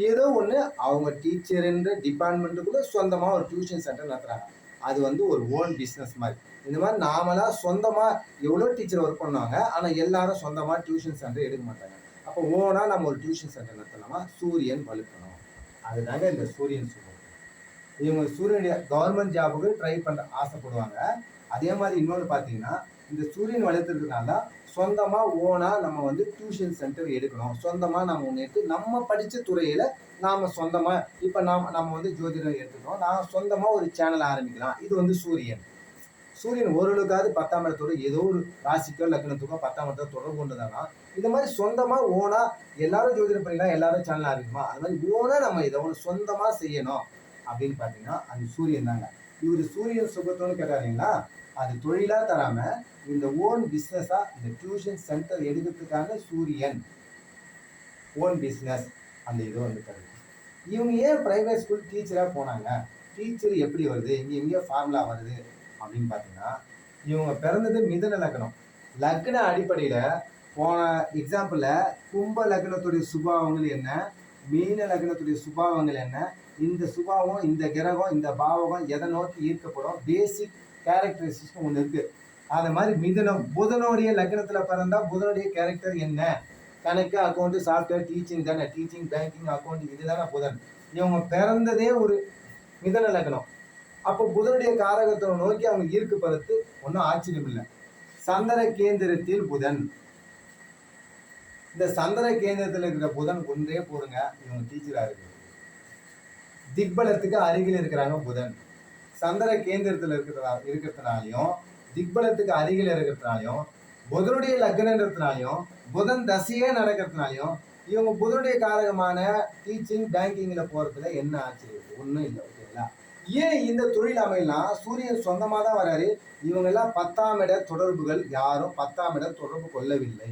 ஏதோ ஒன்று அவங்க டீச்சர்ன்ற டிபார்ட்மெண்ட்டுக்குள்ள சொந்தமாக ஒரு டியூஷன் சென்டர் நடத்துறாங்க. அது வந்து ஒரு ஓன் பிஸ்னஸ் மாதிரி. இந்த மாதிரி நாமளா சொந்தமாக எவ்வளோ டீச்சர் ஒர்க் பண்ணுவாங்க, ஆனால் எல்லாரும் சொந்தமாக டியூஷன் சென்டர் எடுக்க மாட்டாங்க. அப்போ ஓனா நம்ம ஒரு டியூஷன் சென்டர் நடத்தலாமா, சூரியன் வலுக்கணும். அதுதாங்க இந்த சூரியன் சொல்லுவோம். இவங்க சூரியனுடைய கவர்மெண்ட் ஜாபுக்கு ட்ரை பண்ண ஆசைப்படுவாங்க. அதே மாதிரி இன்னொன்று பார்த்தீங்கன்னா, இந்த சூரியன் வளர்த்துறதுனால சொந்தமாக ஓனாக நம்ம வந்து டியூஷன் சென்டர் எடுக்கணும். சொந்தமாக நம்ம ஒன்று எடுத்து நம்ம படித்த துறையில் நாம் சொந்தமாக இப்போ நம்ம வந்து ஜோதிடம் எடுத்துக்கிறோம், நான் சொந்தமாக ஒரு சேனல் ஆரம்பிக்கலாம். இது வந்து சூரியன். சூரியன் ஓரளவுக்காவது 10ஆம் இடத்தோட ஏதோ ஒரு ராசிக்கோ லக்னத்துக்கோ 10ஆம் இடத்தோட தொடர்பு கொண்டதானா, இந்த மாதிரி சொந்தமாக ஓனாக எல்லாரும் ஜோதிடம் பண்ணிக்கலாம், எல்லாரும் சேனல் ஆரம்பிக்குமா, அது மாதிரி ஓனாக நம்ம இதை ஒன்று சொந்தமாக செய்யணும் அப்படின்னு பார்த்தீங்கன்னா அது சூரியன் தாங்க. இவர் சூரியன் சுகத்தோன்னு கேட்டாருங்களா, அது தொழிலாக தராமல் இந்த ஓன் பிஸ்னஸாக இந்த டியூஷன் சென்டர் எடுக்கிறதுக்கான சூரியன் ஓன் பிஸ்னஸ் அந்த இது வந்து தருது. இவங்க ஏன் பிரைவேட் ஸ்கூல் டீச்சராக போனாங்க, டீச்சர் எப்படி வருது, இங்கே ஃபார்முலா வருது அப்படின்னு பார்த்தீங்கன்னா, இவங்க பிறந்தது மிதுன லக்னம். லக்ன அடிப்படையில் போன எக்ஸாம்பிளில் கும்ப லக்னத்துடைய சுபாவங்கள் என்ன, மீன லக்னத்துடைய சுபாவங்கள் என்ன, இந்த சுபாவம் இந்த கிரகம் இந்த பாவகம் எதை நோக்கி ஈர்க்கப்படும், பேசிக் கேரக்டரிஸ்டிக்ஸ் ஒன்று இருக்குது. அது மாதிரி மிதுனம் புதனுடைய லக்னத்தில் பிறந்தா புதனுடைய கேரக்டர் என்ன, கணக்கு அக்கௌண்ட்டு சாஃப்ட்வேர் டீச்சிங் தானே, டீச்சிங் பேங்கிங் அக்கௌண்ட் இதுதானே புதன். இவங்க பிறந்ததே ஒரு மிதுன லக்னம். அப்போ புதனுடைய காரகத்தை நோக்கி அவங்க ஈர்க்கப்படுறது ஒன்றும் ஆச்சரியம் இல்லை. சந்திர கேந்திரத்தில் புதன், இந்த சந்திர கேந்திரத்தில் இருக்கிற புதன் ஒன்றே போருங்க இவங்க டீச்சராக இருக்கு. திக்பலத்துக்கு அருகில் இருக்கிறாங்க புதன். சந்திர கேந்திரத்தில் இருக்கிறதுனாலையும் திக்பலத்துக்கு அருகில் இருக்கிறதுனாலையும் புதனுடைய லக்னன்றதுனாலையும் புதன் தசையே நடக்கிறதுனாலையும் இவங்க புதனுடைய காரகமான டீச்சிங் பேங்கிங்ல போறதுல என்ன ஆச்சரியம், ஒன்றும் இல்லை. ஓகேங்களா? ஏன் இந்த தொழில் அமையலாம், சூரியன் சொந்தமாக தான் வராரு. இவங்க எல்லாம் 10ஆம் இட தொடர்புகள் யாரும் 10ஆம் இட தொடர்பு கொள்ளவில்லை.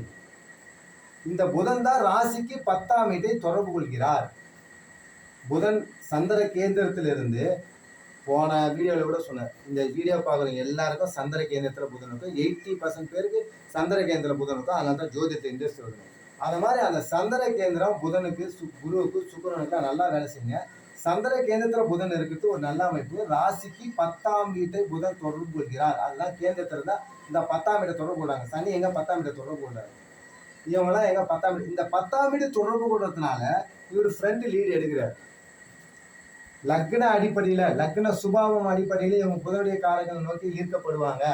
இந்த புதன் தான் ராசிக்கு 10ஆம் இடத்தை தொடர்பு கொள்கிறார். புதன் சந்திர கேந்திரத்திலிருந்து போன வீடியோவில் கூட சொன்னேன், இந்த வீடியோ பார்க்குறவங்க எல்லாருக்கும் சந்திர கேந்திரத்தில் புதன் இருக்கும். 80% பேருக்கு சந்திர கேந்திர புதன் இருக்கும். அதனால தான் ஜோதிடத்தை இன்ட்ரெஸ்ட் வருது. அது மாதிரி அந்த சந்திர கேந்திரம் புதனுக்கு குருவுக்கு சுக்கிரனுக்கு நல்லா வேலை செய்யுங்க. சந்திர கேந்திரத்தில் புதன் இருக்கிறது ஒரு நல்ல அமைப்பு. ராசிக்கு 10ஆம் வீட்டை புதன் தொடர்பு கொள்கிறார். அதுதான் கேந்திரத்தில் தான் இந்த 10ஆம் வீட்டை தொடர்பு கொள்றாங்க. சனி எங்க 10ஆம் வீட்டை தொடர்பு கொள்றாரு, இவங்கெல்லாம் எங்க 10ஆம் வீடு. இந்த 10ஆம் வீடு தொடர்பு கொள்றதுனால இவர் ஃப்ரெண்ட் லீடு எடுக்கிறார். லக்ன அடிப்படையில லக்ன சுபாவம் அடிப்படையில இவங்க புதனுடைய காரகங்களை நோக்கி ஈர்க்கப்படுவாங்க.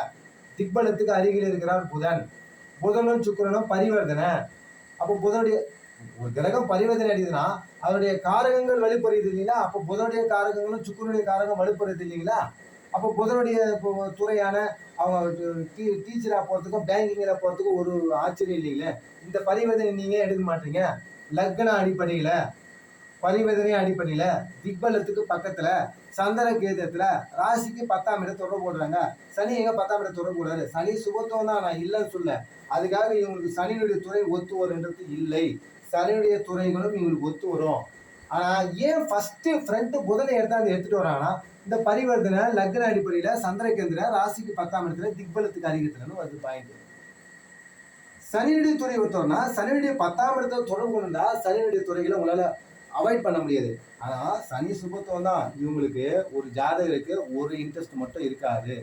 திக்பலத்துக்கு அருகில் இருக்கிறார் புதன். புதனும் சுக்கிரனும் பரிவர்த்தனை. அப்போ புதனுடைய ஒரு கிரகம் பரிவர்த்தனை அடிக்குதுன்னா அதனுடைய காரகங்கள் வலுப்பெறுது இல்லைங்களா. அப்போ புதனுடைய காரகங்களும் சுக்கிரனுடைய காரகம் வலுப்பெறுது இல்லைங்களா. அப்போ புதனுடைய துறையான அவங்க டீச்சரா போறதுக்கும் பேங்கிங்ல போறதுக்கும் ஒரு ஆச்சரியம் இல்லைங்களே. இந்த பரிவர்த்தனை நீங்க எடுக்க மாட்டீங்க. லக்ன அடிப்படையில பரிவர்த்தனை அடிப்படையில திக்பலத்துக்கு பக்கத்துல சந்திர கேந்திரத்துல ராசிக்கு 10ஆம் இடம் தொடர்பு போடுறாங்க. சனி எங்க 10ஆம் இடம் தொடர்பு போடுறாரு. சனி சுபத்துவம் தான், நான் இல்லைன்னு சொல்ல. அதுக்காக இவங்களுக்கு சனியுடைய துறை ஒத்து வருன்றது இல்லை. சனியுடைய துறைகளும் இவங்களுக்கு ஒத்து வரும். ஆனா ஏன் ஃபர்ஸ்ட் ஃப்ரண்ட் புதனை எடுத்துட்டு வராங்கன்னா இந்த பரிவர்த்தனை லக்ன அடிப்படையில சந்திரகேந்திர ராசிக்கு 10ஆம் இடத்துல திக்பலத்துக்கு அதிகத்துலன்னு வருது பாயிண்ட். சனியுடைய துறை ஒருத்தோம்னா சனியுடைய 10ஆம் இடத்துல தொடர்பு கொண்டா சனியுடைய துறைகளை உங்களால அவாய்ட் பண்ண முடியாது. ஆனா சனி சுபத்துவம் தான் இவங்களுக்கு ஒரு ஜாதகருக்கு ஒரு இன்ட்ரெஸ்ட் மட்டும் இருக்காது,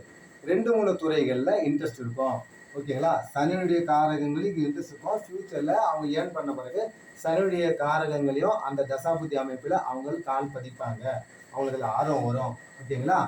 2-3 துறைகள்ல இன்ட்ரெஸ்ட் இருக்கும். ஓகேங்களா? சனியுடைய காரகங்களுக்கு இன்ட்ரெஸ்ட் இருக்கும். ஃபியூச்சர்ல அவங்க ஏர்ன் பண்ண பிறகு சனியுடைய காரகங்களையும் அந்த தசாபுத்தி அமைப்புல அவங்க கால் பதிப்பாங்க, அவங்களுக்கு ஆர்வம் வரும். ஓகேங்களா?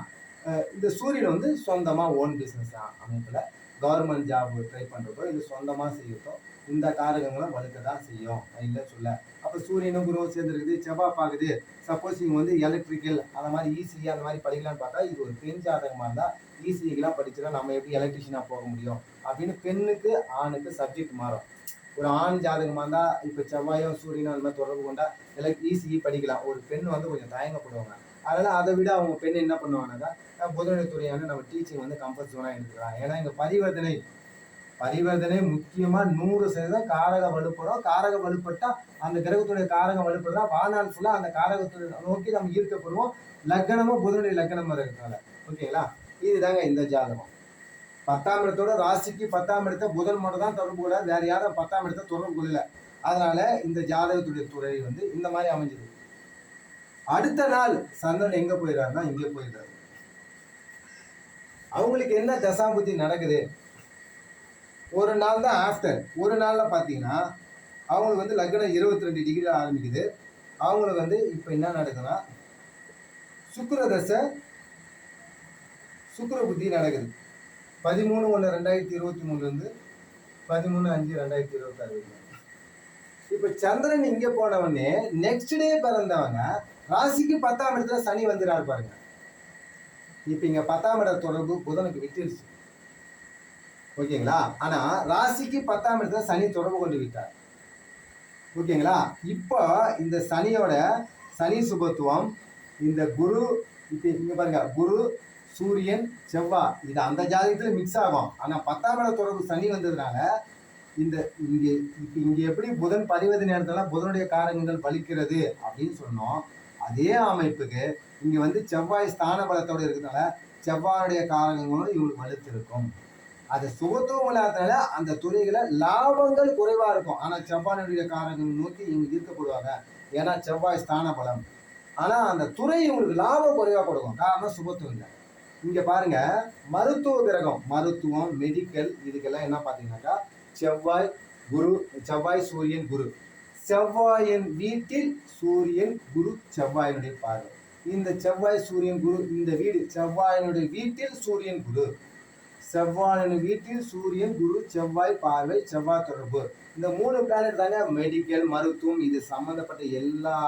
இந்த சூரியன் வந்து சொந்தமா ஓன் பிசினஸ் அமைப்புல கவர்மெண்ட் ஜாப் ட்ரை பண்றதோ இது சொந்தமா செய்யறதோ இந்த காரகங்களும் வலுக்க தான் செய்யும், இல்லை சொல்ல. அப்ப சூரியனும் குருவும் சேர்ந்துருக்குது, செவ்வாய் பார்க்குது. சப்போஸ் இவங்க வந்து எலக்ட்ரிக்கல் அந்த மாதிரி இசிஇ அந்த மாதிரி படிக்கலான்னு பார்த்தா இது ஒரு பெண் ஜாதகமா இருந்தா இசிஇக்கெல்லாம் படிச்சுன்னா நம்ம எப்படி எலக்ட்ரிஷியனா போக முடியும் அப்படின்னு பெண்ணுக்கு ஆணுக்கு சப்ஜெக்ட் மாறும். ஒரு ஆண் ஜாதகமா இருந்தா இப்ப செவ்வாயும் சூரியனும் அந்த மாதிரி தொடர்பு கொண்டா இசிஇ படிக்கலாம். ஒரு பெண் வந்து கொஞ்சம் தயங்கப்படுவாங்க. அதனால அதை விட அவங்க பெண் என்ன பண்ணுவாங்கன்னாக்கா புதனுடைய துறையான நம்ம டீச்சிங் வந்து கம்ஃபர்ட் ஜோனா எடுத்துக்கலாம். ஏன்னா இங்க பரிவர்த்தனை முக்கியமா 100% காரக வலுப்படும். காரக வலுப்பட்டா அந்த கிரகத்துடைய காரகம் வலுப்படுறா வாழ்நாள் ஃபுல்லா அந்த காரகத்துறை நோக்கி நம்ம ஈர்க்கப்படுவோம். லக்னமும் புதனுடைய லக்னமா இருக்கிறதுனால. ஓகேங்களா? இதுதாங்க இந்த ஜாதகம். 10ஆம் இடத்தோட ராசிக்கு 10ஆம் இடத்த புதன் மட்டும் தான் தொடர்பு கொள்ள, வேற யாரும் 10ஆம் இடத்த தொடர்பு கொள்ளல. அதனால இந்த ஜாதகத்துடைய துறை வந்து இந்த மாதிரி அமைஞ்சது. அடுத்த நாள் சந்திரன் எங்க போயிடுறாருன்னா இங்கே போயிடுறாரு. அவங்களுக்கு என்ன தசாபுத்தி நடக்குது? ஒரு நாள் தான் ஆஃப்டர். ஒரு நாள்ல பாத்தீங்கன்னா அவங்களுக்கு வந்து லக்னம் 22 டிகிரி ஆரம்பிக்குது. அவங்களுக்கு வந்து இப்ப என்ன நடக்குதுன்னா சுக்கிர தசை சுக்கிர புத்தி நடக்குது. 13/1/2023 இருந்து 13/5/2026. இப்ப சந்திரன் இங்க போனவனே நெக்ஸ்ட் டே பிறந்தவங்க ராசிக்கு 10ஆம் இடத்துல சனி வந்துடாரு பாருங்க. இப்ப இங்க 10ஆம் இட தொடர்பு புதனுக்கு விட்டுருச்சு. ஓகேங்களா? ஆனா ராசிக்கு 10ஆம் இடத்துல சனி தொடர்பு கொண்டு விட்டார். ஓகேங்களா? இப்போ இந்த சனி சுபத்துவம் இந்த குரு இப்ப இங்க பாருங்க குரு சூரியன் செவ்வாய் இது அந்த ஜாதகத்துல மிக்ஸ் ஆகும். ஆனா 10ஆம் இட தொடர்பு சனி வந்ததுனால இங்க எப்படி புதன் பரிவர்த்தனை நேரத்துல புதனுடைய காரகங்கள் பலிக்கிறது அப்படின்னு சொன்னோம். அதே அமைப்புக்கு இங்க வந்து செவ்வாய் ஸ்தான பலத்தோட இருக்கிறதுனால செவ்வாயுடைய காரகங்களும் இவங்களுக்கு வலுத்து இருக்கும். அது சுபத்துவம் இல்லாதனால அந்த துறைகளை லாபங்கள் குறைவா இருக்கும். ஆனா செவ்வாயுடைய காரகம் நோக்கி இவங்க ஈர்க்கப்படுவாங்க. ஏன்னா செவ்வாய் ஸ்தான பலம். ஆனா அந்த துறை இவங்களுக்கு லாபம் குறைவா கொடுக்கும். காரணம் சுபத்துவம் இல்லை. இங்க பாருங்க மருத்துவ கிரகம், மருத்துவம் மெடிக்கல் இதுக்கெல்லாம் என்ன பாத்தீங்கன்னாக்கா செவ்வாய் சூரியன் குரு. செவ்வாயின் வீட்டில் சூரியன் குரு செவ்வாயினுடைய பார்வை. இந்த செவ்வாய் சூரியன் குரு இந்த வீடு செவ்வாயினுடைய வீட்டில் சூரியன் குரு. செவ்வாயின் வீட்டில் சூரியன் குரு செவ்வாய் பார்வை செவ்வாய் தொடர்பு. இந்த 3 பிளானட் தாங்க மெடிக்கல் மருத்துவம் இது சம்மந்தப்பட்ட எல்லா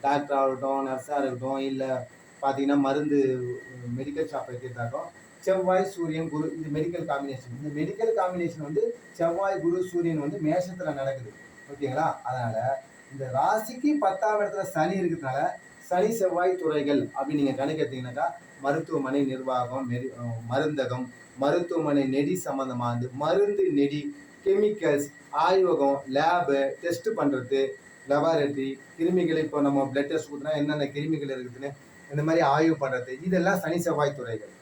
டாக்டர் ஆகட்டும் நர்ஸாக இருக்கட்டும் இல்லை பார்த்தீங்கன்னா மருந்து மெடிக்கல் ஷாப் வைக்கிறதாகட்டும் செவ்வாய் சூரியன் குரு இது மெடிக்கல் காம்பினேஷன். இந்த மெடிக்கல் காம்பினேஷன் வந்து செவ்வாய் குரு சூரியன் வந்து மேஷத்தில் நடக்குது. ஓகேங்களா? அதனால இந்த ராசிக்கு 10ஆம் இடத்துல சனி இருக்கிறதுனால சனி செவ்வாய் துறைகள் அப்படின்னு நீங்கள் கணக்கெடுத்தீங்கன்னாக்கா மருத்துவமனை நிர்வாகம் மருந்தகம் மருத்துவமனை நெடி சம்மந்தமானது மருந்து நெடி கெமிக்கல்ஸ் ஆய்வகம் லேபு டெஸ்ட் பண்ணுறது லெபார்டரி கிருமிகளை இப்போ நம்ம பிளட் டெஸ்ட் கொடுத்தனா என்னென்ன கிருமிகள் இருக்குதுன்னு இந்த மாதிரி ஆய்வு பண்ணுறது இதெல்லாம் சனி செவ்வாய் துறைகள்.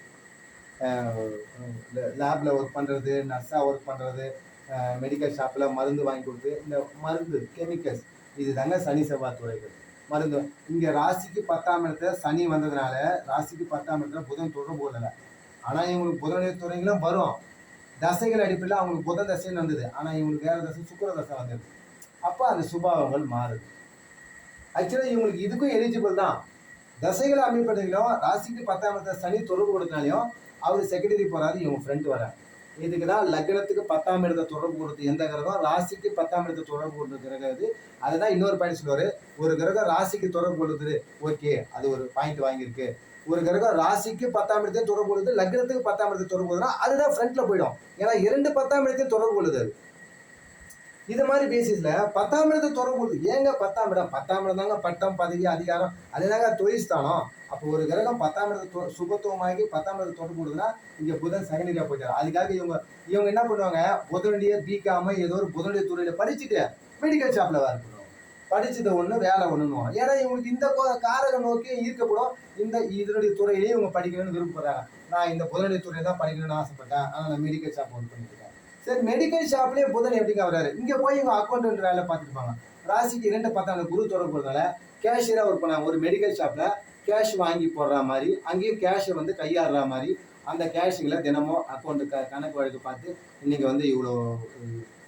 லேபில் ஒர்க் பண்ணுறது நர்ஸாக ஒர்க் பண்ணுறது மெடிக்கல் ஷாப்பில் மருந்து வாங்கி கொடுத்து இந்த மருந்து கெமிக்கல்ஸ் இது தாங்க சனி செவ்வாய் துறைகள். மருந்து இங்கே ராசிக்கு 10ஆம் இடத்துல சனி வந்ததுனால ராசிக்கு 10ஆம் இடத்துல புதன் தொடர்பு கொள்ளலை. ஆனால் இவங்களுக்கு புதனுடைய துறைகளும் வரும். தசைகள் அடிப்படையில் அவங்களுக்கு புதன் தசைன்னு வந்தது. ஆனால் இவங்களுக்கு வேறு தசை சுக்கிர தசை வந்தது. அப்போ அந்த சுபாவங்கள் மாறுது. ஆக்சுவலாக இவங்களுக்கு இதுக்கும் எலிஜிபிள் தான். தசைகள் அமைப்படையிலும் ராசிக்கு 10ஆம் இடத்துல சனி தொடர்பு கொடுத்தனாலையும் அவர் செக்ரட்டரி போறாரு, இவங்க ஃப்ரெண்ட் வராரு. இதுக்கு தான் லக்னத்துக்கு 10ஆம் இடத்தை தொடர்பு கொடுத்து எந்த கிரகம் ராசிக்கு 10ஆம் இடத்தை தொடர்பு கொடுத்த கிரகம் அது. அதுதான் இன்னொரு பாயிண்ட் சொல்லுவாரு. ஒரு கிரகம் ராசிக்கு தொடர்பு கொடுக்குது ஓகே அது ஒரு பாயிண்ட் வாங்கியிருக்கு. ஒரு கிரகம் ராசிக்கு 10ஆம் இடத்தை தொடர்பு கொள்ளுது லக்னத்துக்கு 10ஆம் இடத்தை தொடர்பு கொள்ளுதுன்னா அதுதான் ஃப்ரண்ட்ல போயிடும். ஏன்னா 2 10ஆம் இடத்தையும் தொடர்பு கொள்ளுது. இது மாதிரி பேசிஸ்ல 10ஆம் இடத்தை தொடர்பு கொள்ளுது. ஏங்க 10ஆம் இடம் தாங்க பட்டம் பதவி அதிகாரம் அதுதாங்க தொழில் ஸ்தானம். அப்போ ஒரு கிரகம் 10ஆம் இடத்தை சுபத்துவமாகி 10ஆம் இடத்தை தொடர்பு கொடுக்குதுன்னா இங்க புதன் செகண்டரியா போயிட்டாரு. அதுக்காக இவங்க என்ன பண்ணுவாங்க புதனுடைய பிகாம ஏதோ ஒரு புதனுடைய துறையில படிச்சுட்டு மெடிக்கல் ஷாப்ல வேலை பண்ணுவாங்க. படிச்சது ஒண்ணு வேலை ஒண்ணுன்னு வரும். ஏன்னா இவங்களுக்கு இந்த காரகம் நோக்கி ஈர்க்கப்படும். இந்த இதனுடைய துறையிலேயே இவங்க படிக்கணும்னு விருப்பப்படுறாங்க. நான் இந்த புதனுடைய துறையை தான் படிக்கணும்னு ஆசைப்பட்டேன், ஆனா நான் மெடிக்கல் ஷாப் ஒர்க் பண்ணிட்டு இருக்கேன். சரி, மெடிக்கல் ஷாப்லயே புதன் எப்படிங்க வர்றாரு? இங்க போய் இவங்க அக்கௌண்டன்ட் வேலை பார்த்துருப்பாங்க. ராசிக்கு 2-10 குரு தொடர்புறதுனால கேஷியரா ஒர்க் பண்ணாங்க. ஒரு மெடிக்கல் ஷாப்ல கேஷ் வாங்கி போடுற மாதிரி, அங்கேயும் கேஷை வந்து கையாடுற மாதிரி, அந்த கேஷுகளை தினமும் அக்கௌண்ட் கணக்கு வழக்கு பார்த்து இன்னைக்கு வந்து இவ்வளோ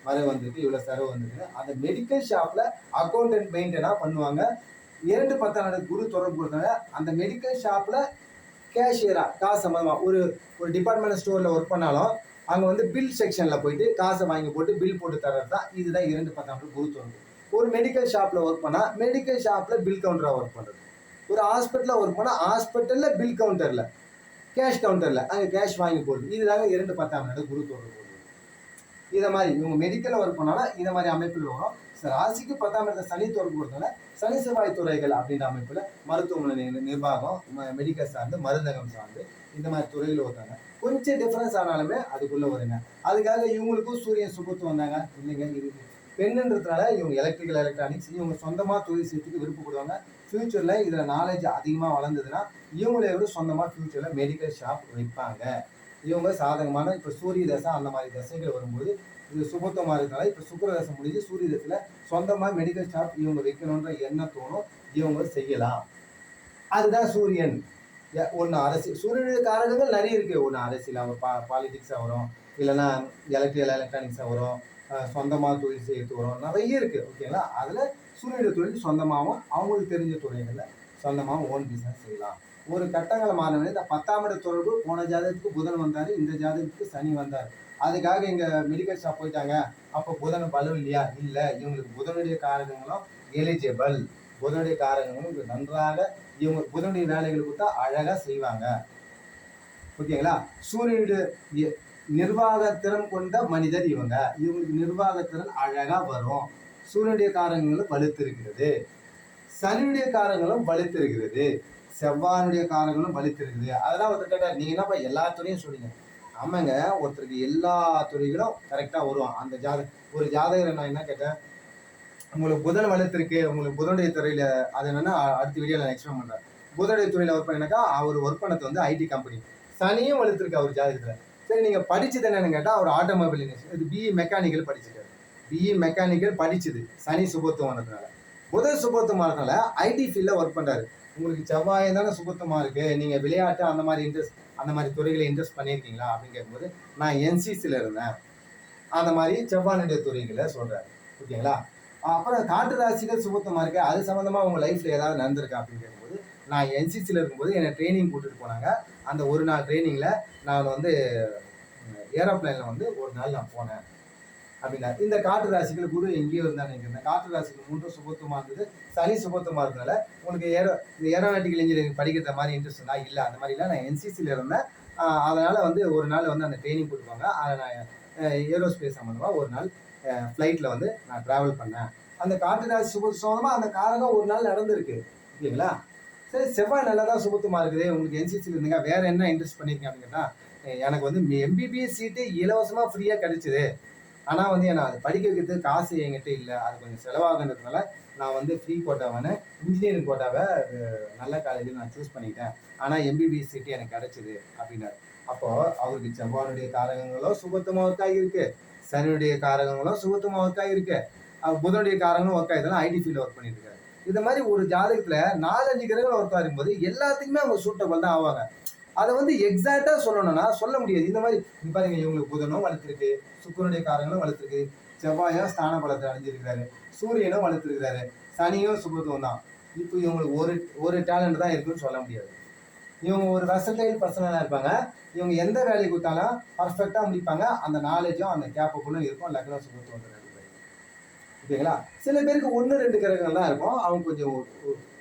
வரவு வந்திருக்கு, இவ்வளோ செலவு வந்திருக்கு. அந்த மெடிக்கல் ஷாப்ல அக்கௌண்டன்ட் மெயின்டைனா பண்ணுவாங்க. 2-10 குரு தொடர்புறதுனால அந்த மெடிக்கல் ஷாப்ல கேஷியரா காசு சம்பந்தமா ஒரு டிபார்ட்மெண்ட் ஸ்டோர்ல ஒர்க் பண்ணாலும் அங்க வந்து பில் செக்ஷன்ல போயிட்டு காசை வாங்கி போட்டு பில் போட்டு தர்றது தான். இதுதான் 2-10 குரு தொடர்பு. ஒரு மெடிக்கல் ஷாப்ல ஒர்க் பண்ணா மெடிக்கல் ஷாப்ல பில் கவுண்டரா ஒர்க் பண்றது. ஒரு ஹாஸ்பிட்டல்ல ஒர்க் பண்ணா ஹாஸ்பிட்டல்ல பில் கவுண்டர்ல, கேஷ் கவுண்டர்ல அங்க கேஷ் வாங்கி போடுது. இதுதாங்க 2-10 குரு தொடர்பு. இதை மாதிரி இவங்க மெடிக்கல்ல ஒர்க் பண்ணாலும் இந்த மாதிரி அமைப்பில் வரும். ராசிக்கு 10ஆம் இடத்துல சனி தொடர்பு கொடுத்தனால சனி செவ்வாய் துறைகள் அப்படின்ற அமைப்புல மருத்துவமனை நிர்வாகம், மெடிக்கல் சார்ந்து, மருந்தகம் சார்ந்து இந்த மாதிரி துறையில் ஒருத்தாங்க. கொஞ்சம் டிஃபரன்ஸ் ஆனாலுமே அதுக்குள்ள வருங்க. அதுக்காக இவங்களுக்கும் சூரியன் சுபத்துவம் வந்தாங்க இல்லைங்க. இருக்கு பெண்ணுன்றதுனால இவங்க எலக்ட்ரிக்கல் எலக்ட்ரானிக்ஸ் இவங்க சொந்தமா தொழில் செய்யறதுக்கு விருப்பப்படுவாங்க. ஃபியூச்சர்ல இதுல நாலேஜ் அதிகமா வளர்ந்ததுன்னா இவங்களே விட சொந்தமா ஃபியூச்சர்ல மெடிக்கல் ஷாப் வைப்பாங்க. இவங்க சாதகமான இப்ப சூரிய தசை அந்த மாதிரி தசைகள் வரும்போது இது சுபத்துவமா இருக்கனால இப்ப சுக்கிர தசை முடிஞ்சு சூரிய தசையில சொந்தமா மெடிக்கல் ஷாப் இவங்க வைக்கணும்ன்ற எண்ணம் தோணும், இவங்க செய்யலாம். அதுதான் சூரியன். ஒன்று அரசியல், சூரியனுடைய காரகங்கள் நிறைய இருக்கு. ஒன்று அரசியல் அவங்க பாலிடிக்ஸா வரும், இல்லைன்னா எலக்ட்ரானிக்ஸா வரும், சொந்தமாக தொழில் செய்யறது வரும், நிறைய இருக்கு. ஓகேங்களா? அதுல சூரியனுடைய தொழில் சொந்தமாகவும் அவங்களுக்கு தெரிஞ்ச துறைகள்ல சொந்தமாகவும் ஓன் பிசினஸ் செய்யலாம். ஒரு கட்டங்களை மாறினது இந்த 10ஆம் இட தொடர்பு போன ஜாதகத்துக்கு புதன் வந்தாரு, இந்த ஜாதகத்துக்கு சனி வந்தார். அதுக்காக இங்க மெடிக்கல் ஷாப் போயிட்டாங்க, அப்போ புதன் பலு இல்லையா? இல்ல, இவங்களுக்கு புதனுடைய காரகங்களும் எலிஜிபிள். புதனுடைய காரகங்களும் நன்றாக இவங்க புதனுடைய வேலைகள் கொடுத்தா அழகா செய்வாங்க. ஓகேங்களா? சூரியனுடைய நிர்வாகத்திறன் கொண்ட மனிதர் இவங்க. இவங்களுக்கு நிர்வாகத்திறன் அழகா வரும். சூரியனுடைய காரகங்களும் வலுத்திருக்கிறது, சனியுடைய காரங்களும் வலுத்திருக்கிறது, செவ்வாயுடைய காரங்களும் வலுத்திருக்குது. அதெல்லாம் ஒருத்தர் கேட்டார், நீங்க என்னப்பா எல்லா துறையும் சொல்றீங்க? ஆமாங்க, ஒருத்தருக்கு எல்லா துறைகளும் கரெக்டா வரும். அந்த ஒரு ஜாதகரை நான் என்ன கேட்டேன், உங்களுக்கு புதன் வலுத்திருக்கு, உங்களுக்கு புதனுடைய துறையில அது என்னன்னா அடுத்த வீடியோல நான் எக்ஸ்பிளைன் பண்றேன். புதனுடைய துறையில ஒர்க் பண்ணினாக்கா அவர் ஒர்க் பண்ணது வந்து ஐடி கம்பெனி. சனியும் வலுத்திருக்கு அவர் ஜாதகத்துல. சரி, நீங்க படிச்சது என்னன்னு கேட்டா அவர் ஆட்டோமொபைல் இண்டஸ்ட்ரி, இது பிஇ மெக்கானிக்கல் படிச்சிருக்காரு. பிஇ மெக்கானிக்கல் படிச்சது சனி சுபத்துவமானதுனால. புதன் சுபத்துவமானதுனால ஐடி ஃபீல்ட்ல ஒர்க் பண்றாரு. உங்களுக்கு செவ்வாய் தானே சுபத்துவமா இருக்கு, நீங்க விளையாட்டு அந்த மாதிரி இன்ட்ரெஸ்ட், அந்த மாதிரி துறைகளை இன்ட்ரெஸ்ட் பண்ணியிருக்கீங்களா அப்படின்னு கேட்கும்போது நான் என்சிசில இருந்தேன், அந்த மாதிரி செவ்வாயுடைய துறைகளை சொல்றாரு. ஓகேங்களா? அப்புறம் காட்டு ராசிகள் சுபத்துவமா இருக்கு, அது சம்பந்தமா உங்க லைஃப்ல ஏதாவது நடந்திருக்கா அப்படின்னு கேட்கும்போது நான் என்சிசில இருக்கும்போது என்னை ட்ரைனிங் கூட்டிட்டு போனாங்க. அந்த ஒரு நாள் ட்ரைனிங்ல நான் வந்து ஏரோப்ளைன்ல வந்து ஒரு நாள் நான் போனேன் அப்படின்னா. இந்த காட்டு ராசிகள் குரு எங்கேயோ இருந்தான்னு நினைக்கிறேன். காட்டு ராசிகள் 3 சுபத்துவமா இருந்தது, சனி சுபத்துவமா இருந்தனால உங்களுக்கு ஏரோநாட்டிக்கல் இன்ஜினியரிங் படிக்கிற மாதிரி இன்ட்ரெஸ்ட் இருந்தா இல்லை, அந்த மாதிரி இல்லை. நான் என்சிசில இருந்தேன். அதனால வந்து ஒரு நாள் வந்து அந்த ட்ரைனிங் கொடுப்பாங்க. அதை நான் ஏரோஸ்பேஸ் சம்மந்தமாக ஒரு நாள் ஃப்ளைட்ல வந்து நான் டிராவல் பண்ணேன். அந்த காட்டு ராசி சுபத்துவமா அந்த காரகம் ஒரு நாள் நடந்திருக்கு. ஓகேங்களா? சரி, செவ்வாய் நல்லா தான் சுபத்துவமா இருக்குது. உங்களுக்கு என்சிசில இருந்தீங்க, வேற என்ன இன்ட்ரெஸ்ட் பண்ணிருக்கீங்க அப்படின்னா, எனக்கு வந்து எம்பிபிஎஸ் சீட்டு இலவசமா ஃப்ரீயா கிடைச்சிது. ஆனா வந்து நான் அது படிக்க வைக்கிறதுக்கு காசு என்கிட்ட இல்லை, அது கொஞ்சம் செலவாகுன்றதுனால நான் வந்து ஃப்ரீ கோட்டாவான இன்ஜினியரிங் கோட்டாவை நல்ல காலேஜில் நான் சூஸ் பண்ணிட்டேன். ஆனா எம்பிபிஎஸ் சீட்டு எனக்கு கிடைச்சிது அப்படின்னாரு. அப்போ அவருக்கு செவ்வானுடைய காரகங்களும் சுபத்துவமா ஒர்க் ஆகியிருக்கு, சனியுடைய காரகங்களும் சுபத்துவமா ஒர்க் ஆகியிருக்கு, புதனுடைய காரங்களும் ஒர்க் ஆகிதான் ஐடி ஃபீல்ட் ஒர்க் பண்ணிட்டு இருக்காரு. இது மாதிரி ஒரு ஜாதகத்துல 4-5 கிரகங்கள் ஒர்க் ஆகும்போது எல்லாத்துக்குமே அவங்க சூட்டபிள் தான் ஆவாங்க. அதை வந்து எக்ஸாக்டா சொல்லணும்னா சொல்ல முடியாது. இந்த மாதிரி பாருங்க, இவங்களுக்கு புதனும் வளர்த்துருக்கு, சுக்கிரனுடைய காரங்களும் வளர்த்துருக்கு, செவ்வாயும் ஸ்தான பலத்தை அடைஞ்சிருக்கிறாரு, சூரியனும் வளர்த்துருக்கிறாரு, சனியும் சுபத்துவம் தான். இப்போ இவங்களுக்கு ஒரு டேலண்ட் தான் இருக்குன்னு சொல்ல முடியாது. இவங்க ஒரு வெர்சடைல் பர்சனலா இருப்பாங்க. இவங்க எந்த வேலையை கொடுத்தாலும் பர்ஃபெக்டா முடிப்பாங்க. அந்த நாலேஜும் அந்த கேப்பபிளும் இருக்கும். லக்னம் சுபத்துவம். ஓகேங்களா? சில பேருக்கு 1-2 கிரகங்கள் தான் இருக்கும், அவங்க கொஞ்சம்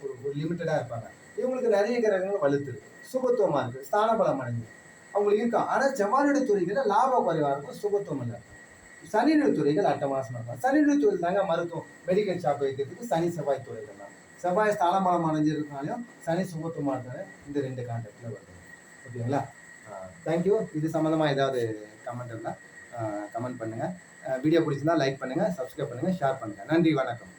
ஒரு லிமிட்டடா இருப்பாங்க. இவங்களுக்கு நிறைய கிரகங்கள் வலுத்து சுபத்துவமா இருக்கு, ஸ்தான பலம் அடைஞ்சு அவங்களுக்கு இருக்கும். ஆனா செவ்வாயுடைய துறைகளை லாப குறைவா இருக்கும், சுபத்துவம் இல்லை. சனியுடைய துறைகள் அட்டமாசமா இருக்கும். சனியுடைய துறை தாங்க மருத்துவம், மெடிக்கல் ஷாப் வைக்கிறதுக்கு சனி செவ்வாய் துறைகள் தான். செவ்வாய் ஸ்தான பலம் அடைஞ்சிருக்கனாலையும் சனி சுபத்துவமா இருக்கிற இந்த 2 கான்டெக்ட்ல வருது. ஓகேங்களா? தேங்க்யூ. இது சம்பந்தமா ஏதாவது கமெண்ட் இருந்தா கமெண்ட் பண்ணுங்க. வீடியோ பிடிச்சிருந்தா லைக் பண்ணுங்க, சப்ஸ்கிரைப் பண்ணுங்க, ஷேர் பண்ணுங்க. நன்றி, வணக்கம்.